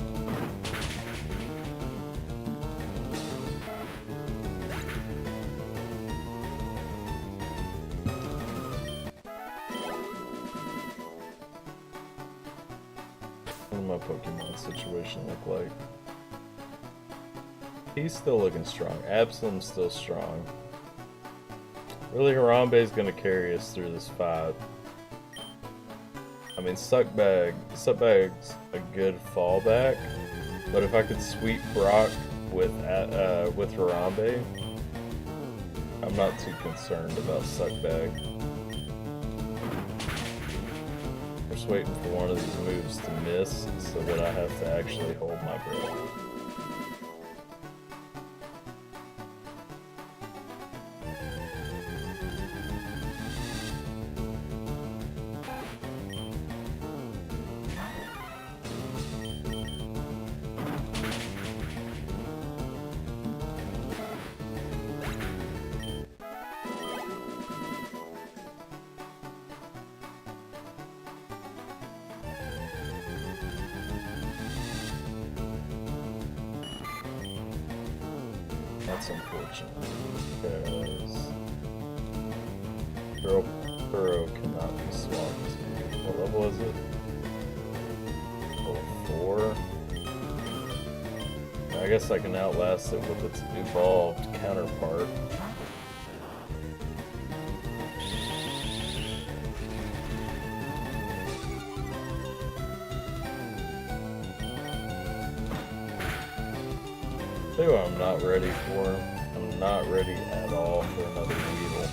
A: What does my Pokemon situation look like? He's still looking strong. Absolum's still strong. Really, Harambe's gonna carry us through this fight. I mean, Suckbag's a good fallback, but if I could sweep Brock with Harambe, I'm not too concerned about Suckbag. I'm just waiting for one of these moves to miss so that I have to actually hold my breath. That's unfortunate, because Girl Furrow cannot be swapped to. What level is it? Level 4? I guess I can outlast it with its evolved counterpart. Tell you what I'm not ready for. I'm not ready at all for another Weedle.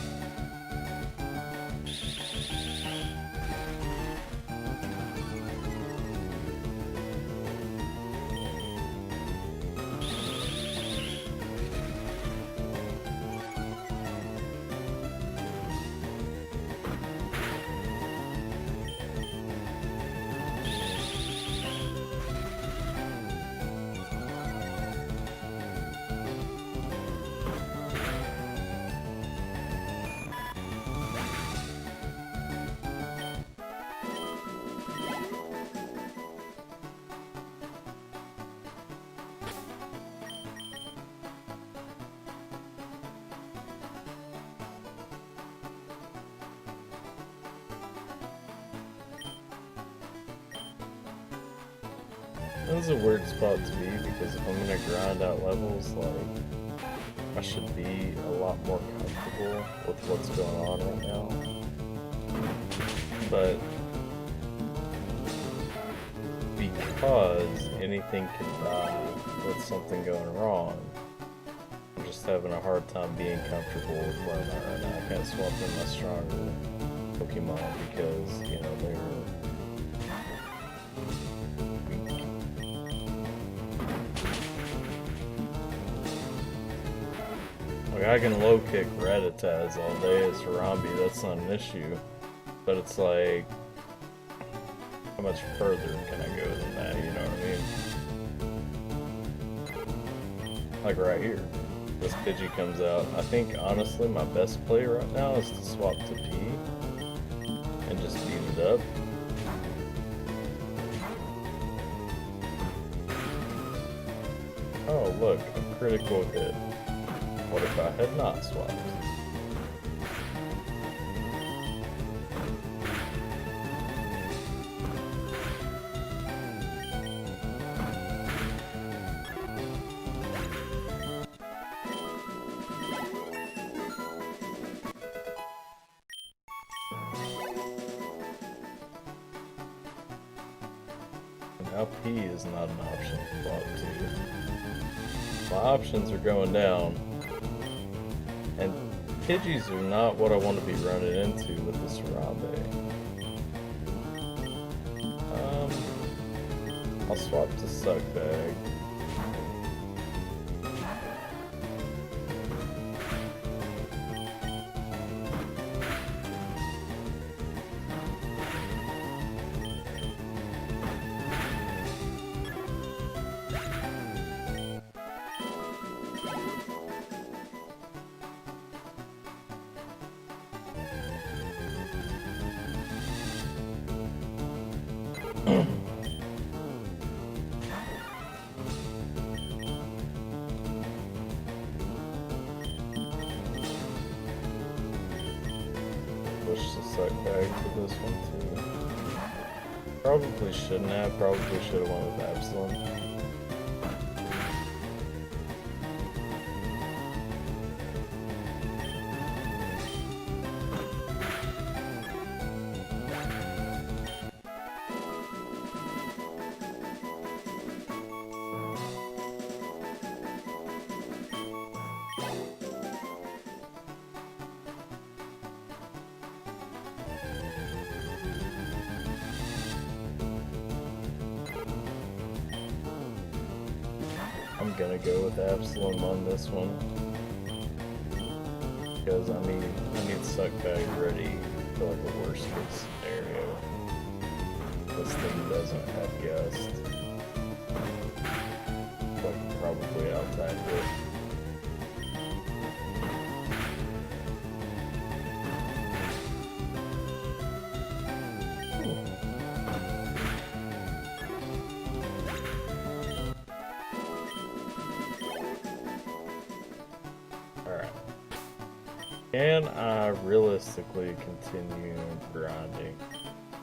A: This is a weird spot to be, because if I'm gonna grind out levels, like, I should be a lot more comfortable with what's going on right now. But because anything can die with something going wrong, just having a hard time being comfortable with where I'm at right now. I can't swap in my stronger Pokemon because, you know, they're weak. Like, I can low kick Rattata all day as Harambe, that's not an issue. But it's like, how much further can I go than that, you know what I mean? Like right here, this Pidgey comes out. I think, honestly, my best play right now is to swap to P and just beat it up. Oh, look, a critical hit. What if I had not swapped? Now P is not an option to swap to. My options are going down. And Pidgeys are not what I want to be running into with this Harambe. I'll swap to Suckbag. Push the Suckbag for this one too. Probably shouldn't have, probably should have went with Absalom. I'm gonna go with Absalom on this one because I need Suckbag ready for like a worst case scenario. This thing doesn't have Gust, so I can probably outtime it. Can I realistically continue grinding?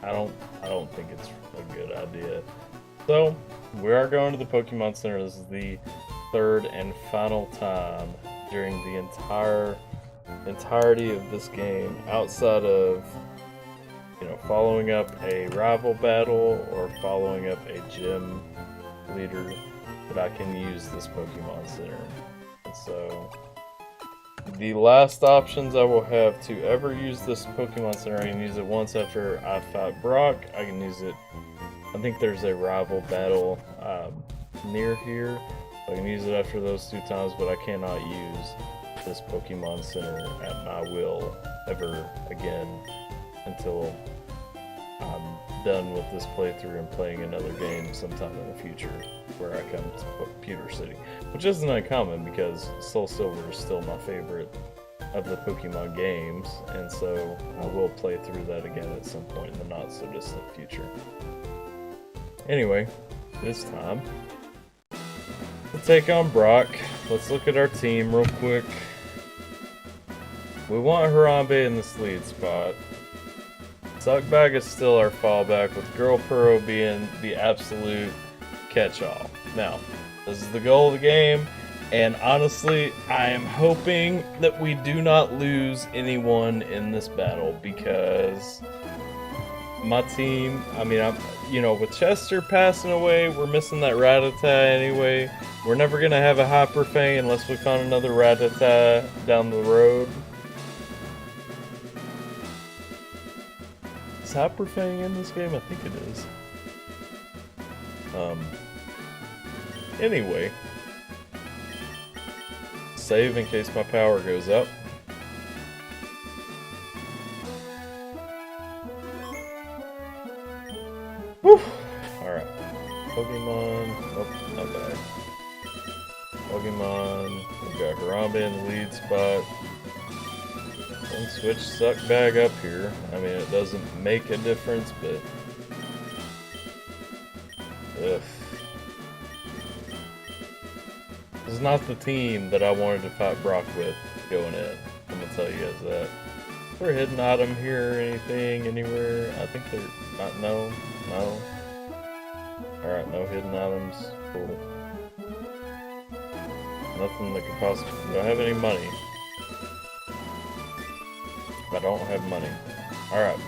A: I don't think it's a good idea. So we are going to the Pokemon Center. This is the third and final time during the entirety of this game, outside of, you know, following up a rival battle or following up a gym leader, that I can use this Pokemon Center. And so the last options I will have to ever use this Pokemon Center, I can use it once after I fight Brock. I can use it, I think there's a rival battle near here. I can use it after those 2 times, but I cannot use this Pokemon Center at my will ever again until I'm done with this playthrough and playing another game sometime in the future where I come to Pewter City, which isn't uncommon because Soul Silver is still my favorite of the Pokemon games, and so I will play through that again at some point in the not so distant future. Anyway, this time we'll take on Brock. Let's look at our team real quick. We want Harambe in this lead spot. Suckbag is still our fallback, with Girlpurro being the absolute catch-all. Now, this is the goal of the game, and honestly, I am hoping that we do not lose anyone in this battle, because my team, I mean, with Chester passing away, we're missing that Rattata anyway. We're never going to have a Hyper Fang unless we find another Rattata down the road. Is Hyper Fang in this game? I think it is. Anyway. Save in case my power goes up. Whew! Alright. Pokemon. Oh, not bad. Pokemon. We've got Harambe in the lead spot. And switch Suck Bag up here. I mean, it doesn't make a difference, but. Ugh. This is not the team that I wanted to fight Brock with going in. I'm gonna tell you guys that. Is there a hidden item here or anything anywhere? I think they're not. No. Alright, no hidden items. Cool. Nothing that could possibly. Do I have any money? I don't have money. Alright.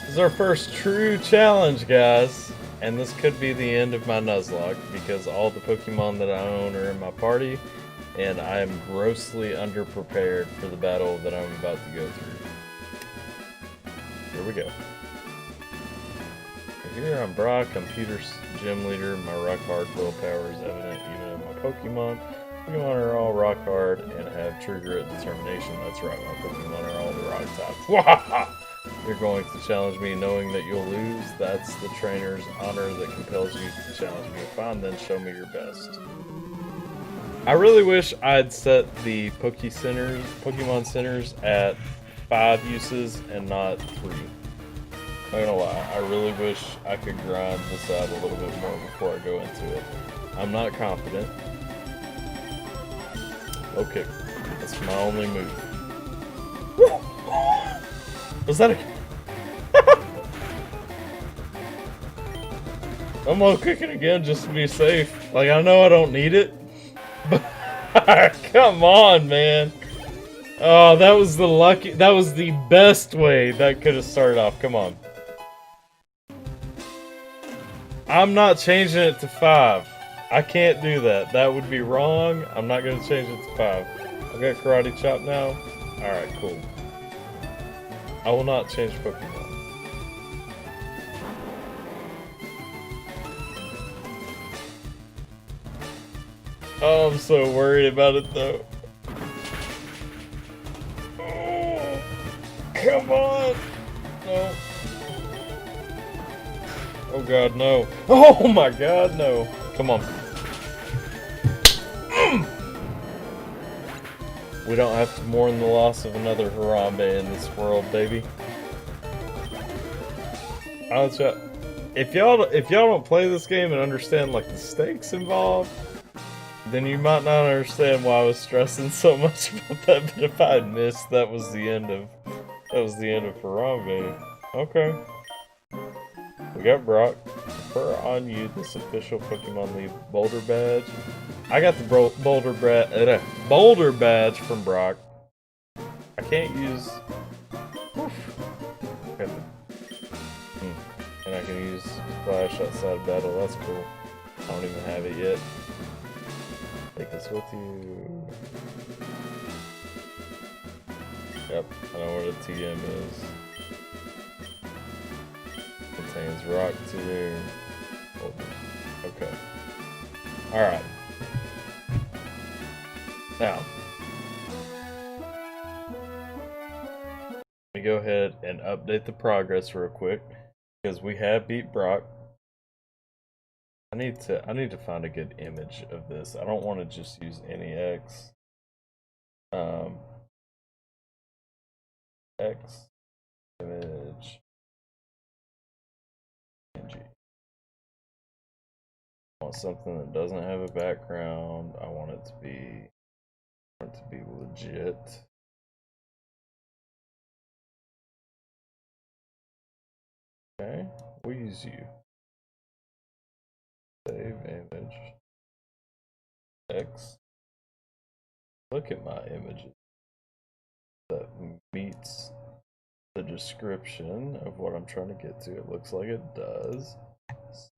A: This is our first true challenge, guys. And this could be the end of my Nuzlocke because all the Pokemon that I own are in my party. And I am grossly underprepared for the battle that I'm about to go through. Here we go. Here I'm Brock, I'm Peter's gym leader. My rock hard willpower is evident even in my Pokemon. Pokemon are all rock hard and have true grit determination. That's right, my Pokemon are all the rock types. You're going to challenge me knowing that you'll lose. That's the trainer's honor that compels you to challenge me. Fine, then show me your best. I really wish I'd set the Pokemon centers at 5 uses and not 3. Not gonna lie, I really wish I could grind this out a little bit more before I go into it. I'm not confident. Okay, that's my only move. Was that a... I'm gonna kick it again just to be safe. Like, I know I don't need it, but come on, man. Oh, that was the best way that could have started off. Come on. I'm not changing it to 5. I can't do that. That would be wrong. I'm not gonna change it to 5. I've got Karate Chop now. Alright, cool. I will not change Pokemon. Oh, I'm so worried about it though. Oh, come on! No. Oh god, no. Oh my god, no. Come on. We don't have to mourn the loss of another Harambe in this world, baby. If y'all don't play this game and understand like the stakes involved, then you might not understand why I was stressing so much about that. But if I had missed, that was the end of Harambe. Okay. We got Brock. Confer on you this official Pokemon League Boulder badge. I got the Boulder badge from Brock. I can't use. And I can use Flash outside of battle. That's cool. I don't even have it yet. Take this with you. Yep, I know where the TM is. Contains rock too. Okay. Alright. Now. Let me go ahead and update the progress real quick. Because we have beat Brock. I need to find a good image of this. I don't want to just use any X. X image. I want something that doesn't have a background. I want it to be legit. Okay, we'll use you. Save image. X. Look at my images. That meets the description of what I'm trying to get to. It looks like it does.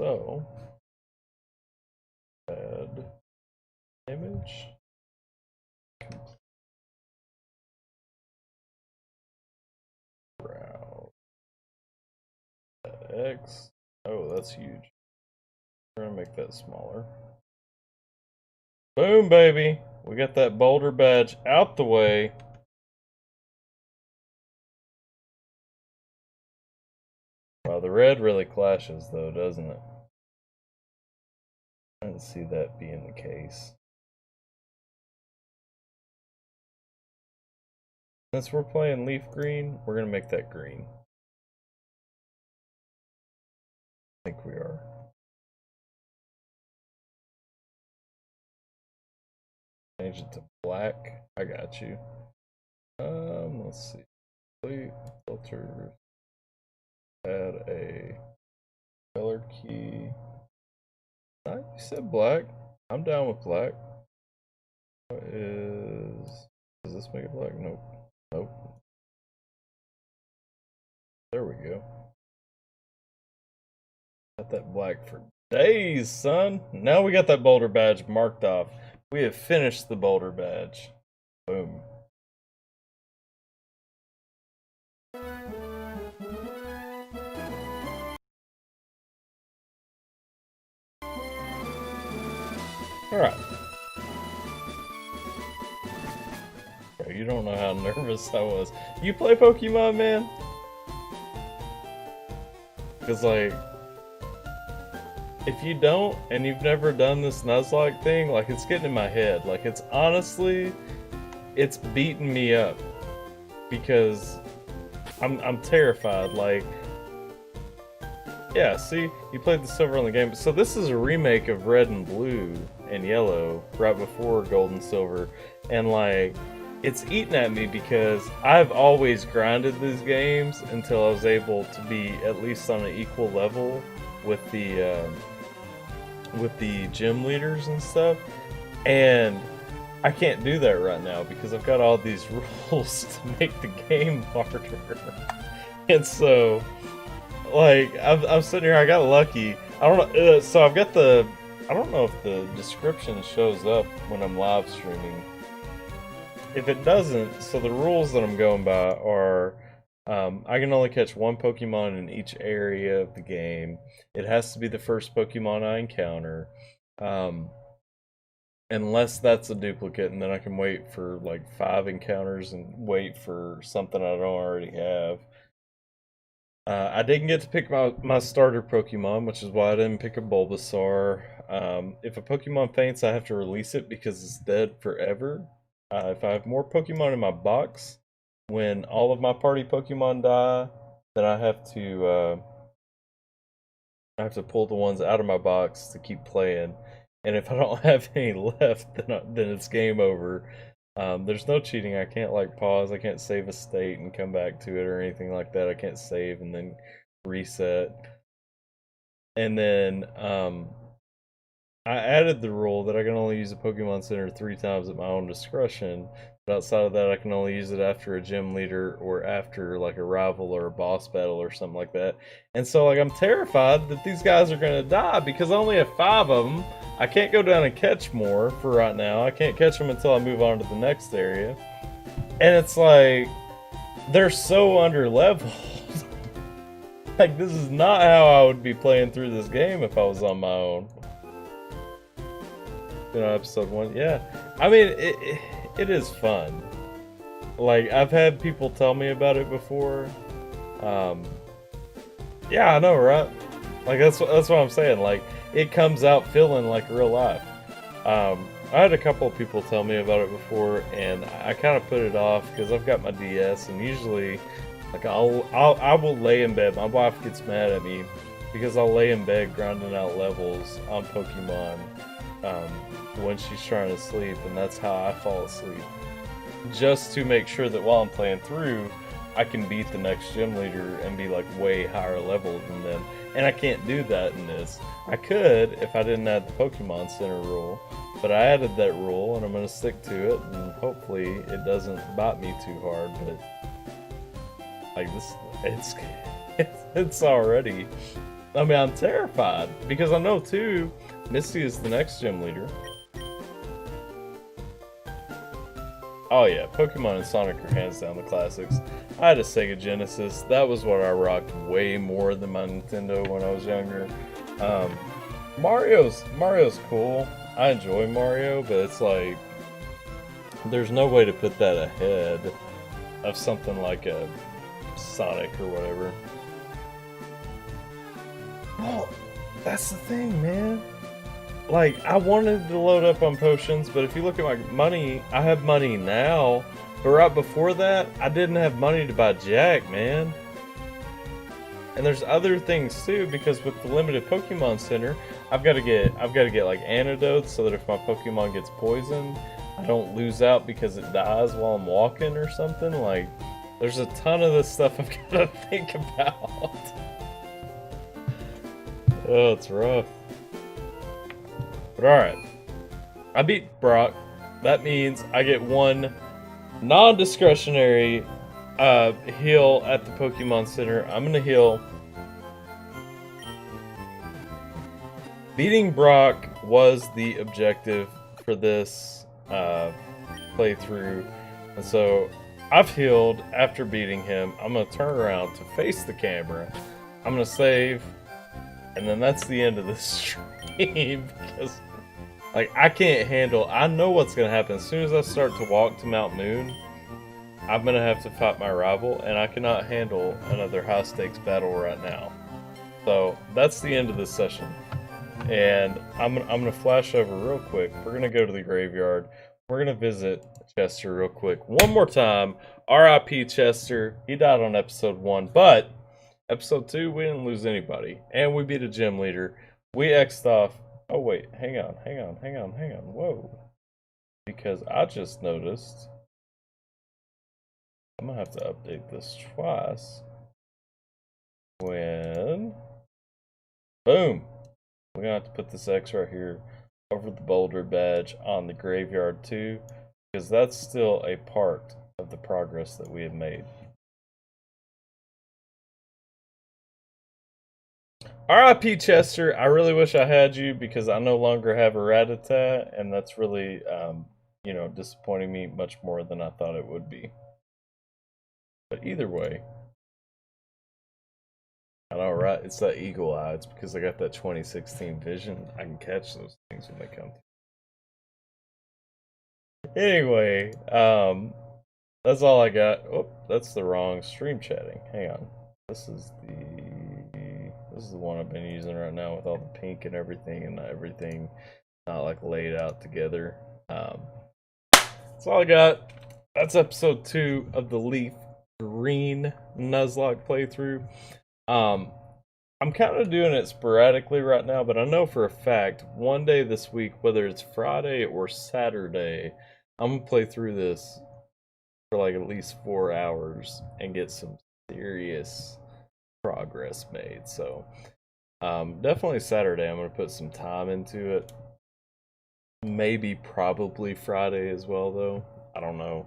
A: So, add image. Browse. X. Oh, that's huge. We're gonna make that smaller. Boom, baby. We got that boulder badge out the way. Wow, the red really clashes though, doesn't it? I didn't see that being the case. Since we're playing leaf green, we're gonna make that green. I think we are. Change it to black. I got you. Let's see. Complete filters. Add a color key. You said black. I'm down with black. What is... Does this make it black? Nope. Nope. There we go. Got that black for days, son. Now we got that boulder badge marked off. We have finished the boulder badge. Boom. Alright. You don't know how nervous I was. You play Pokemon, man? Because, like, if you don't, and you've never done this Nuzlocke thing, like, it's getting in my head. Like, it's honestly, it's beating me up. Because I'm terrified. Like, yeah, see, you played the silver on the game. So this is a remake of Red and Blue and Yellow, right before Gold and Silver. And, like, it's eating at me because I've always grinded these games until I was able to be at least on an equal level with the gym leaders and stuff, and I can't do that right now because I've got all these rules to make the game harder. And so, like, I'm sitting here. I got lucky. I don't know. So I've got the. I don't know if the description shows up when I'm live streaming. If it doesn't, so the rules that I'm going by are I can only catch one Pokemon in each area of the game. It has to be the first Pokemon I encounter. Unless that's a duplicate, and then I can wait for like 5 encounters and wait for something I don't already have. I didn't get to pick my starter Pokemon, which is why I didn't pick a Bulbasaur. If a Pokemon faints, I have to release it because it's dead forever. If I have more Pokemon in my box, when all of my party Pokemon die, then I have to pull the ones out of my box to keep playing. And if I don't have any left, then it's game over. There's no cheating. I can't like pause. I can't save a state and come back to it or anything like that. I can't save and then reset. And then I added the rule that I can only use a Pokemon Center 3 times at my own discretion, but outside of that I can only use it after a gym leader or after like a rival or a boss battle or something like that. And so like I'm terrified that these guys are going to die because I only have 5 of them. I can't go down and catch more for right now. I can't catch them until I move on to the next area. And it's like, they're so under leveled. Like, this is not how I would be playing through this game if I was on my own. You know, episode 1, yeah. I mean, it is fun. Like, I've had people tell me about it before. Yeah, I know, right? Like, that's what I'm saying. Like, it comes out feeling like real life. I had a couple of people tell me about it before, and I kind of put it off because I've got my DS, and usually, like, I will lay in bed. My wife gets mad at me because I'll lay in bed grinding out levels on Pokemon when she's trying to sleep, and that's how I fall asleep. Just to make sure that while I'm playing through, I can beat the next gym leader and be like way higher level than them. And I can't do that in this. I could if I didn't add the Pokemon Center rule, but I added that rule and I'm going to stick to it, and hopefully it doesn't bite me too hard. But Like this, it's already. I mean, I'm terrified because I know too. Misty is the next gym leader. Oh yeah, Pokemon and Sonic are hands down the classics. I had a Sega Genesis. That was what I rocked way more than my Nintendo when I was younger. Mario's cool. I enjoy Mario, but it's like there's no way to put that ahead of something like a Sonic or whatever. Well, that's the thing, man. Like, I wanted to load up on potions, but if you look at my money, I have money now. But right before that, I didn't have money to buy Jack, man. And there's other things too, because with the limited Pokemon Center, I've got to get like antidotes so that if my Pokemon gets poisoned, I don't lose out because it dies while I'm walking or something. Like, there's a ton of this stuff I've got to think about. Oh, it's rough. But alright, I beat Brock. That means I get one non-discretionary heal at the Pokemon Center. I'm gonna heal. Beating Brock was the objective for this playthrough. And so I've healed after beating him. I'm gonna turn around to face the camera. I'm gonna save. And then that's the end of this stream because, like, I can't handle. I know what's gonna happen as soon as I start to walk to Mount Moon. I'm gonna have to fight my rival, and I cannot handle another high stakes battle right now. So that's the end of this session, and I'm gonna flash over real quick. We're gonna go to the graveyard. We're gonna visit Chester real quick one more time. R.I.P. Chester. He died on episode 1, but episode 2, we didn't lose anybody. And we beat a gym leader. We X'd off. Oh, wait. Hang on. Whoa. Because I just noticed. I'm going to have to update this twice. When. Boom. We're going to have to put this X right here over the boulder badge on the graveyard too. Because that's still a part of the progress that we have made. R.I.P. Chester. I really wish I had you because I no longer have a Rattata, and that's really, disappointing me much more than I thought it would be. But either way, I know, right? It's that eagle eye. It's because I got that 2016 vision. I can catch those things when they come. Anyway, that's all I got. Oh, that's the wrong stream chatting. Hang on. This is the one I've been using right now with all the pink and everything not like laid out together. That's all I got. That's episode 2 of the LeafGreen Nuzlocke playthrough. I'm kind of doing it sporadically right now, but I know for a fact one day this week, whether it's Friday or Saturday, I'm gonna play through this for like at least 4 hours and get some serious progress made. So definitely Saturday I'm going to put some time into it. Maybe probably Friday as well though. I don't know.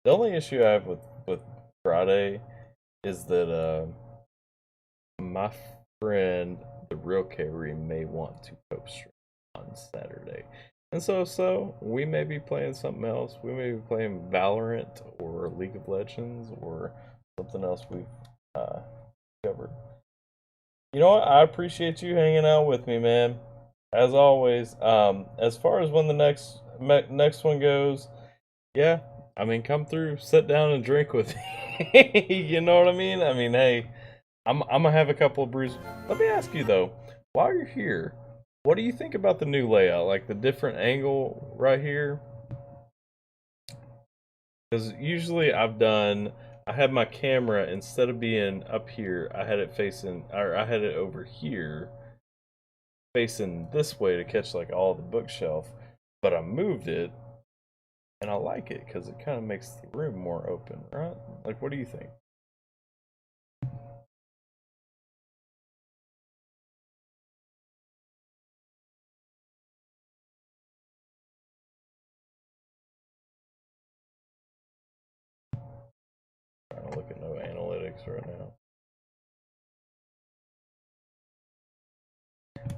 A: The only issue I have with Friday is that my friend the real Carrie may want to co-stream on Saturday. And so we may be playing something else. We may be playing Valorant or League of Legends or something else we've covered. You know what? I appreciate you hanging out with me, man. As always. As far as when the next one goes, yeah. I mean, come through, sit down, and drink with me. You know what I mean? I mean, hey, I'm gonna have a couple of brews. Let me ask you though, while you're here, what do you think about the new layout? Like the different angle right here? Because usually I had my camera, instead of being up here, I had it over here, facing this way to catch like all the bookshelf. But I moved it, and I like it because it kind of makes the room more open, right? Like, what do you think? Trying to look at no analytics. mistakes right now.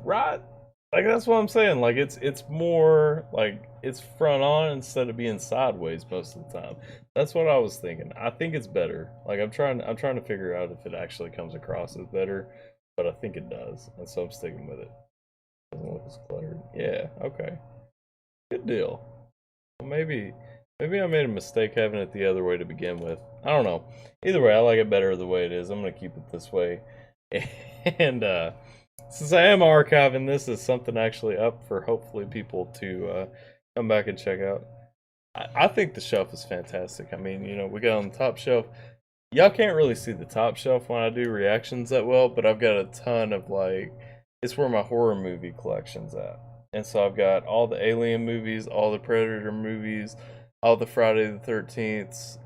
A: Right? Like that's what I'm saying. Like it's more like it's front on instead of being sideways most of the time. That's what I was thinking. I think it's better. Like I'm trying to figure out if it actually comes across as better, but I think it does, and so I'm sticking with it. Doesn't look as cluttered. Yeah. Okay. Good deal. Well, maybe I made a mistake having it the other way to begin with. I don't know. Either way, I like it better the way it is. I'm gonna keep it this way. And since I am archiving this as something actually up for hopefully people to come back and check out. I think the shelf is fantastic. I mean, you know, we got on the top shelf. Y'all can't really see the top shelf when I do reactions that well, but I've got a ton of like, it's where my horror movie collection's at. And so I've got all the Alien movies, all the Predator movies, all the Friday the 13th,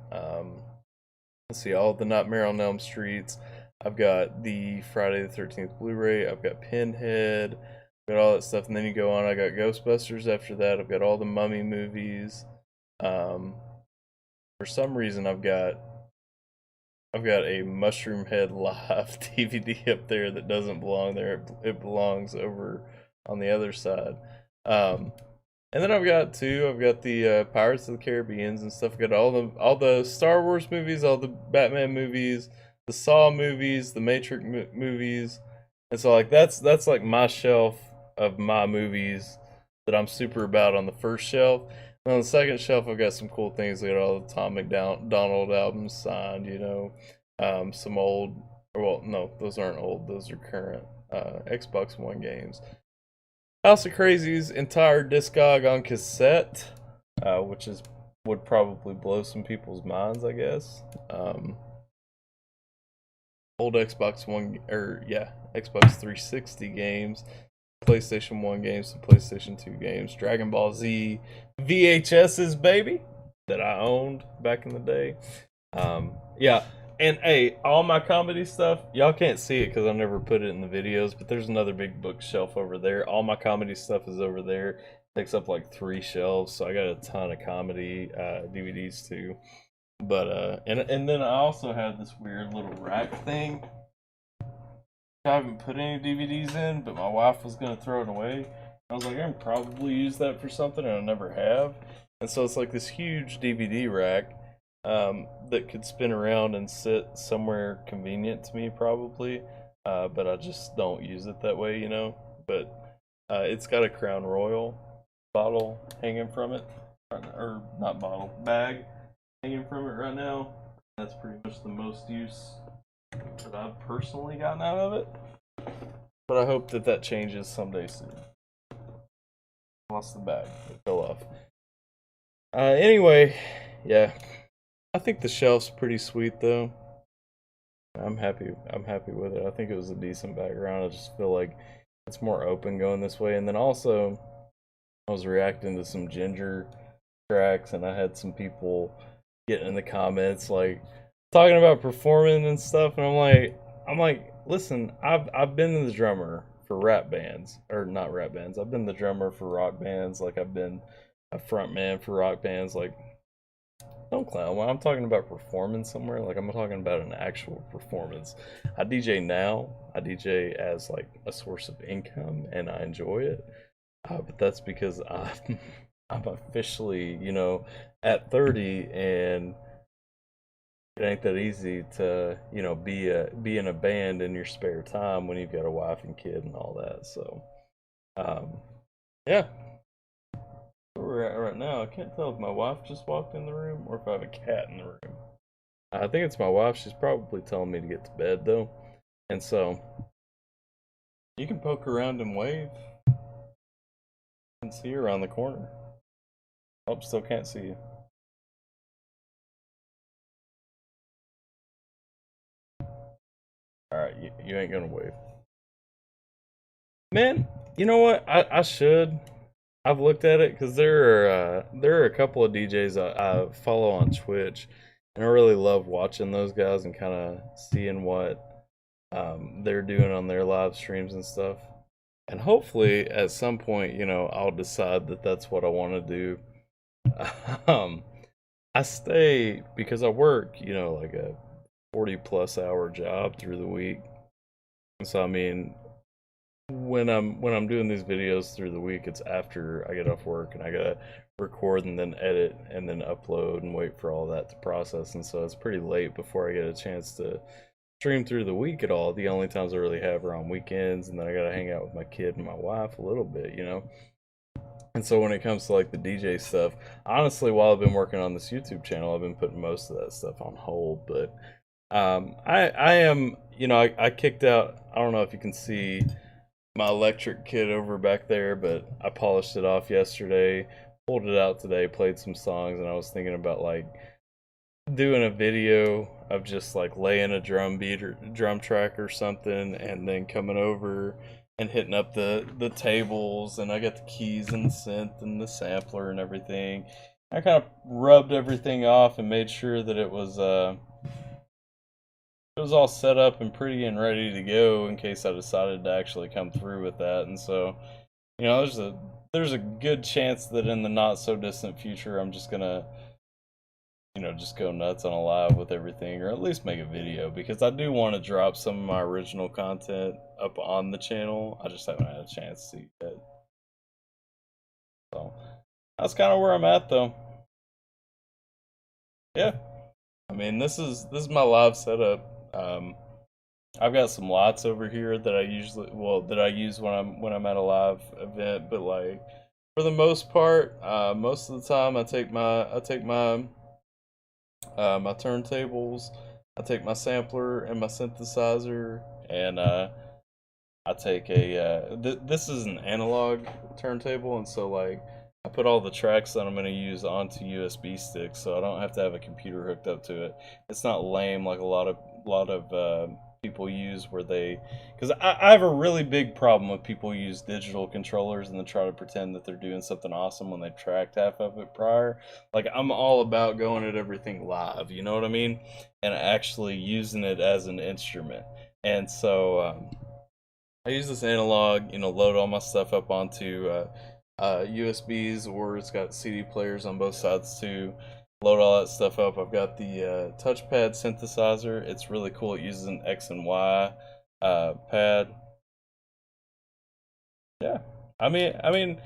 A: let's see, all the Nightmare on Elm Streets. I've got the Friday the 13th Blu-ray. I've got Pinhead. I've got all that stuff. And then you go on, I got Ghostbusters after that. I've got all the Mummy movies. For some reason, I've got a Mushroom Head Live DVD up there that doesn't belong there. It belongs over on the other side. And then I've got the Pirates of the Caribbeans and stuff. I've got all the Star Wars movies, all the Batman movies, the Saw movies, the Matrix movies. And so like that's like my shelf of my movies that I'm super about on the first shelf. And on the second shelf, I've got some cool things. I got all the Tom McDonald albums signed, you know, some old, well, no, those aren't old. Those are current Xbox One games. House of Crazy's entire discog on cassette, which would probably blow some people's minds, I guess. Old Xbox One, Xbox 360 games, PlayStation 1 games to PlayStation 2 games, Dragon Ball Z VHSs, baby, that I owned back in the day. Yeah, and hey, all my comedy stuff, y'all can't see it because I never put it in the videos, but there's another big bookshelf over there. All my comedy stuff is over there. It takes up like 3 shelves, so I got a ton of comedy DVDs too. But and then I also have this weird little rack thing. I haven't put any DVDs in, but my wife was gonna throw it away. I was like, I can probably use that for something, and I never have. And so it's like this huge DVD rack that could spin around and sit somewhere convenient to me, probably. But I just don't use it that way, you know. But it's got a Crown Royal bottle hanging from it, or not bottle, bag hanging from it right now. That's pretty much the most use that I've personally gotten out of it. But I hope that changes someday soon. Lost the bag. It fell off. Anyway, yeah. I think the shelf's pretty sweet though. I'm happy with it. I think it was a decent background. I just feel like it's more open going this way. And then also I was reacting to some Ginger tracks and I had some people getting in the comments like talking about performing and stuff, and I'm like, listen, I've been the drummer for rap bands, or not rap bands. I've been the drummer for rock bands. Like I've been a front man for rock bands. Like, don't clown. When I'm talking about performing somewhere, like I'm talking about an actual performance. I DJ now. I DJ as like a source of income, and I enjoy it. But that's because I'm officially, you know, at 30, and it ain't that easy to, you know, be in a band in your spare time when you've got a wife and kid and all that. So, yeah, where we're at right now. I can't tell if my wife just walked in the room or if I have a cat in the room. I think it's my wife. She's probably telling me to get to bed though, and so you can poke around and wave. You can see her around the corner. Oh, still can't see you. Alright, you ain't gonna wave. Man, you know what? I should. I've looked at it because there are a couple of DJs I follow on Twitch, and I really love watching those guys and kind of seeing what they're doing on their live streams and stuff. And hopefully, at some point, you know, I'll decide that that's what I want to do. I stay because I work, you know, like a 40+ hour job through the week. So I mean, when I'm doing these videos through the week, it's after I get off work and I gotta record and then edit and then upload and wait for all that to process. And so it's pretty late before I get a chance to stream through the week at all. The only times I really have are on weekends, and then I gotta hang out with my kid and my wife a little bit, you know. And so when it comes to like the DJ stuff, honestly, while I've been working on this YouTube channel, I've been putting most of that stuff on hold. But I am, you know, I kicked out. I don't know if you can see my electric kit over back there, but I polished it off yesterday, pulled it out today, played some songs, and I was thinking about like doing a video of just like laying a drum beat or drum track or something, and then coming over and hitting up the tables, and I got the keys and the synth and the sampler and everything. I kind of rubbed everything off and made sure that it was all set up and pretty and ready to go in case I decided to actually come through with that. And so, you know, there's a good chance that in the not so distant future I'm just gonna, you know, just go nuts on a live with everything, or at least make a video, because I do want to drop some of my original content up on the channel. I just haven't had a chance to yet. So that's kind of where I'm at, though. Yeah, I mean, this is my live setup. I've got some lights over here that I use when I'm at a live event, but like for the most part, most of the time I take my my turntables, I take my sampler and my synthesizer, and I take a this is an analog turntable, and so like I put all the tracks that I'm going to use onto USB sticks, so I don't have to have a computer hooked up to it. It's not lame like a lot of people use, where they, because I have a really big problem with people who use digital controllers and then try to pretend that they're doing something awesome when they've tracked half of it prior. Like, I'm all about going at everything live, you know what I mean, and actually using it as an instrument. And so I use this analog, you know, load all my stuff up onto USBs, or it's got CD players on both sides too. Load all that stuff up. I've got the touchpad synthesizer. It's really cool. It uses an X and Y pad. Yeah, I mean,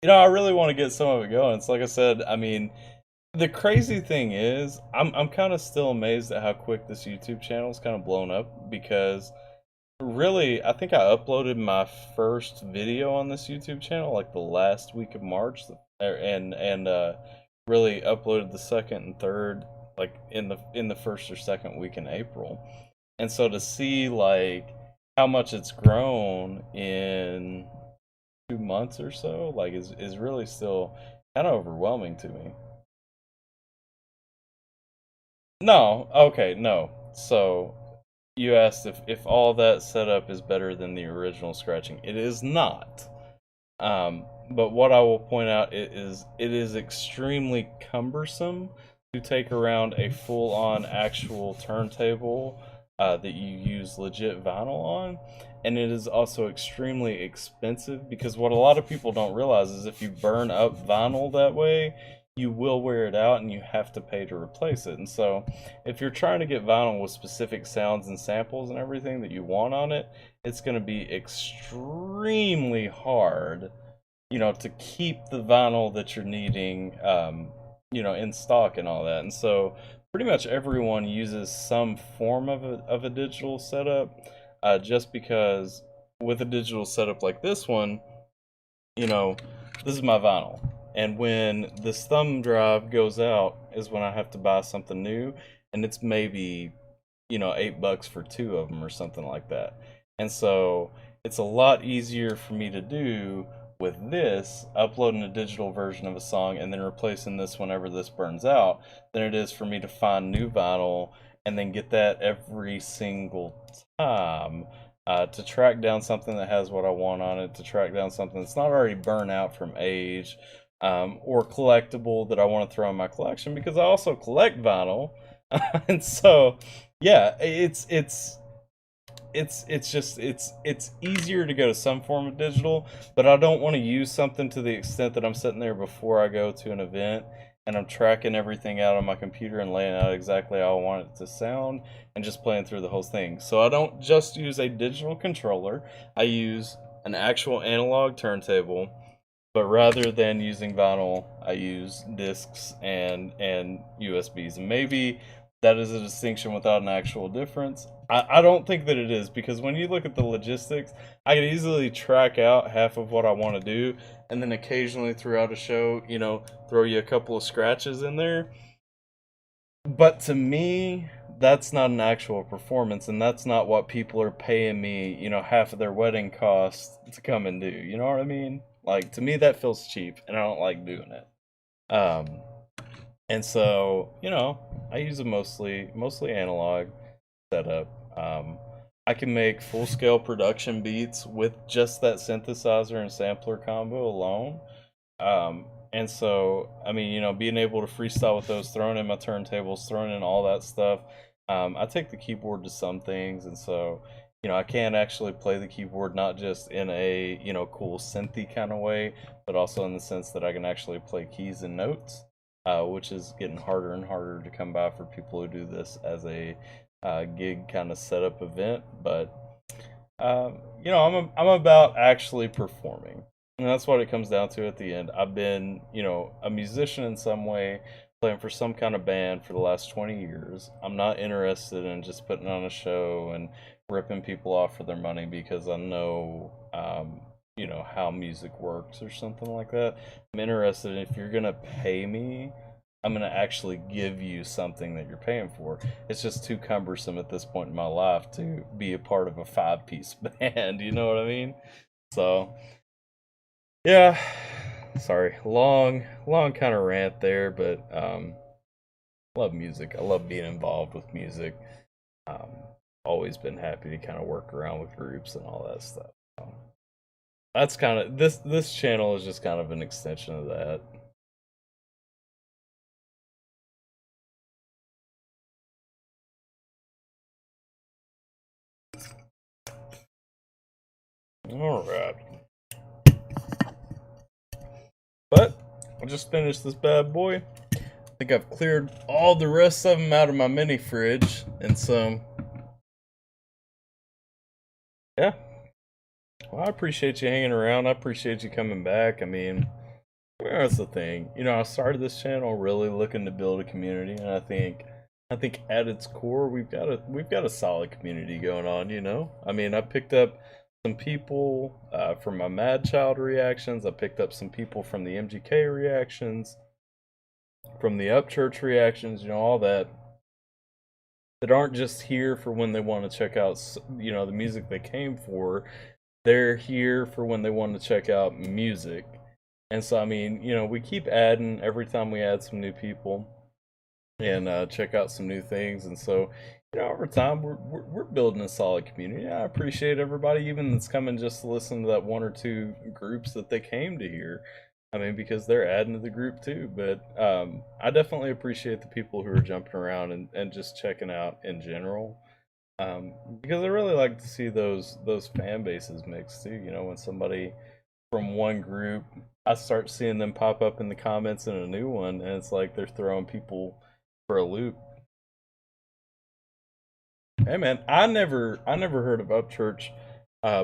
A: you know, I really want to get some of it going. It's like I said. I mean, the crazy thing is, I'm kind of still amazed at how quick this YouTube channel's kind of blown up, because really, I think I uploaded my first video on this YouTube channel like the last week of March, and really uploaded the second and third like in the first or second week in April. And so to see like how much it's grown in 2 months or so, like is really still kind of overwhelming to me. No, okay, no. So you asked if all that setup is better than the original scratching. It is not. But what I will point out it is extremely cumbersome to take around a full-on actual turntable that you use legit vinyl on, and it is also extremely expensive, because what a lot of people don't realize is if you burn up vinyl that way, you will wear it out and you have to pay to replace it. And so if you're trying to get vinyl with specific sounds and samples and everything that you want on it, it's going to be extremely hard, you know, to keep the vinyl that you're needing, you know, in stock and all that. And so pretty much everyone uses some form of a digital setup, just because with a digital setup like this one, you know, this is my vinyl. And when this thumb drive goes out is when I have to buy something new, and it's maybe, you know, $8 for two of them or something like that. And so it's a lot easier for me to do with this, uploading a digital version of a song and then replacing this whenever this burns out, than it is for me to find new vinyl and then get that every single time, to track down something that has what I want on it, to track down something that's not already burnt out from age, or collectible that I want to throw in my collection, because I also collect vinyl. And so, yeah, it's easier to go to some form of digital, but I don't want to use something to the extent that I'm sitting there before I go to an event and I'm tracking everything out on my computer and laying out exactly how I want it to sound and just playing through the whole thing. So I don't just use a digital controller, I use an actual analog turntable, but rather than using vinyl, I use discs and USBs. And maybe that is a distinction without an actual difference. I don't think that it is, because when you look at the logistics, I can easily track out half of what I want to do, and then occasionally throughout a show, throw you a couple of scratches in there. But to me, that's not an actual performance, and that's not what people are paying me, half of their wedding costs to come and do. You know what I mean? Like, to me, that feels cheap, and I don't like doing it. And so, I use a mostly analog setup. I can make full scale production beats with just that synthesizer and sampler combo alone. And so, I mean, being able to freestyle with those, throwing in my turntables, throwing in all that stuff. I take the keyboard to some things, and so, I can actually play the keyboard not just in a, cool synthy kind of way, but also in the sense that I can actually play keys and notes, which is getting harder and harder to come by for people who do this as a gig kind of setup event. But, I'm about actually performing. And that's what it comes down to at the end. I've been, a musician in some way, playing for some kind of band for the last 20 years. I'm not interested in just putting on a show and ripping people off for their money because I know, how music works or something like that. I'm interested in, if you're going to pay me, I'm going to actually give you something that you're paying for. It's just too cumbersome at this point in my life to be a part of a 5-piece band. You know what I mean? So, yeah, sorry, long kind of rant there, but love music. I love being involved with music. Um, Always been happy to kind of work around with groups and all that stuff. That's kind of this channel is just kind of an extension of that. All right, but I just finished this bad boy. I think I've cleared all the rest of them out of my mini fridge, and so yeah. Well, I appreciate you hanging around. I appreciate you coming back. I mean, that's the thing. I started this channel really looking to build a community, and I think at its core we've got a solid community going on. I mean, I picked up some people from my Mad Child reactions. I picked up some people from the MGK reactions, from the Upchurch reactions. All that aren't just here for when they want to check out the music they came for. They're here for when they want to check out music. And so, I mean, we keep adding every time we add some new people and check out some new things. And so, over time, we're building a solid community. I appreciate everybody, even that's coming just to listen to that one or two groups that they came to hear. I mean, because they're adding to the group too. But I definitely appreciate the people who are jumping around and just checking out in general. Because I really like to see those fan bases mixed too. When somebody from one group, I start seeing them pop up in the comments in a new one, and it's like they're throwing people for a loop. Hey man, I never heard of Upchurch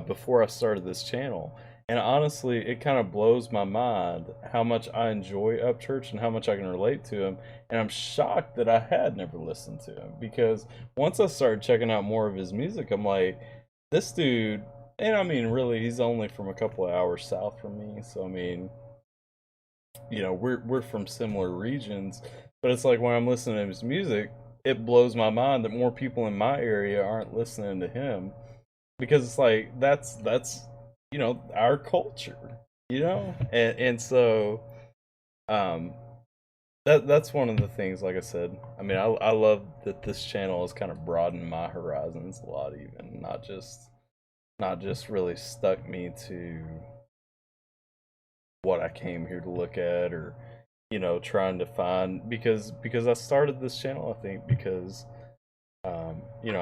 A: before I started this channel, and honestly, it kind of blows my mind how much I enjoy Upchurch and how much I can relate to him. And I'm shocked that I had never listened to him, because once I started checking out more of his music, I'm like, this dude. And I mean, really, he's only from a couple of hours south from me, so I mean, we're from similar regions, but it's like when I'm listening to his music, it blows my mind that more people in my area aren't listening to him, because it's like that's our culture, and so um that's one of the things. Like I said, I mean, I love that this channel has kind of broadened my horizons a lot, even not just really stuck me to what I came here to look at, or trying to find, because I started this channel, I think, because I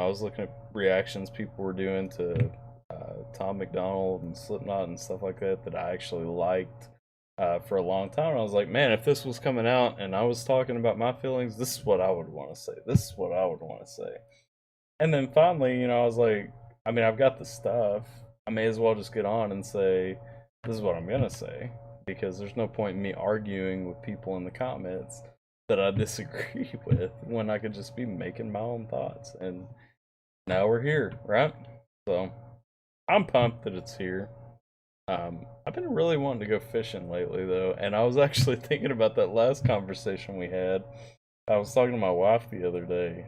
A: was looking at reactions people were doing to Tom McDonald and Slipknot and stuff like that I actually liked, for a long time. And I was like, man, if this was coming out and I was talking about my feelings, this is what I would want to say. This is what I would want to say. And then finally, you know, I was like, I mean, I've got the stuff. I may as well just get on and say, this is what I'm going to say. Because there's no point in me arguing with people in the comments that I disagree with when I could just be making my own thoughts. And now we're here, right? So I'm pumped that it's here. I've been really wanting to go fishing lately, though, and I was actually thinking about that last conversation we had. I was talking to my wife the other day,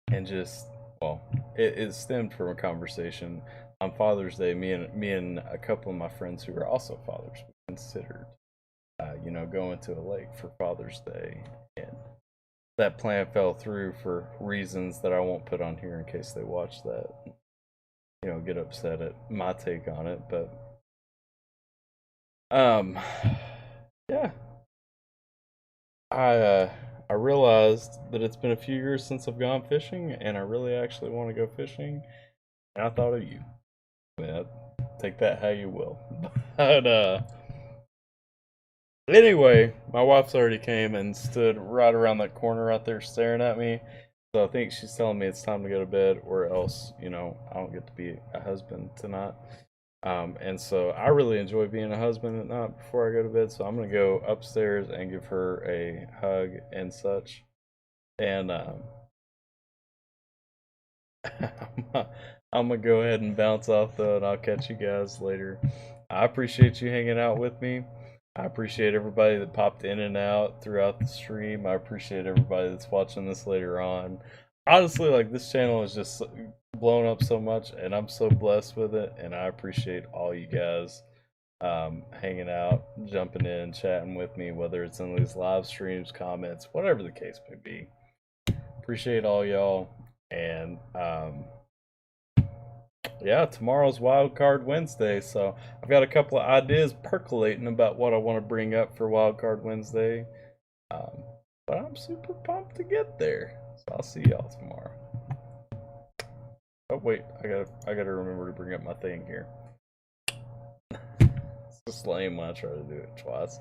A: and just, well, it stemmed from a conversation on Father's Day. Me and a couple of my friends who are also fathers considered, you know, going to a lake for Father's Day, and that plan fell through for reasons that I won't put on here in case they watch that, you know, get upset at my take on it. But yeah, I realized that it's been a few years since I've gone fishing, and I really actually want to go fishing, and I thought of you. Yeah, take that how you will. But anyway, my wife's already came and stood right around that corner right there staring at me. So I think she's telling me it's time to go to bed, or else, you know, I don't get to be a husband tonight. And so I really enjoy being a husband at night before I go to bed. So I'm gonna go upstairs and give her a hug and such. And I'm gonna go ahead and bounce off though, and I'll catch you guys later. I appreciate you hanging out with me. I appreciate everybody that popped in and out throughout the stream. I appreciate everybody that's watching this later on. Honestly, like, this channel is just blown up so much, and I'm so blessed with it, and I appreciate all you guys hanging out, jumping in, chatting with me, whether it's in these live streams, comments, whatever the case may be. Appreciate all y'all, and yeah, tomorrow's Wild Card Wednesday, so I've got a couple of ideas percolating about what I want to bring up for Wild Card Wednesday, but I'm super pumped to get there. So I'll see y'all tomorrow. Oh wait, I gotta remember to bring up my thing here. It's just lame when I try to do it twice.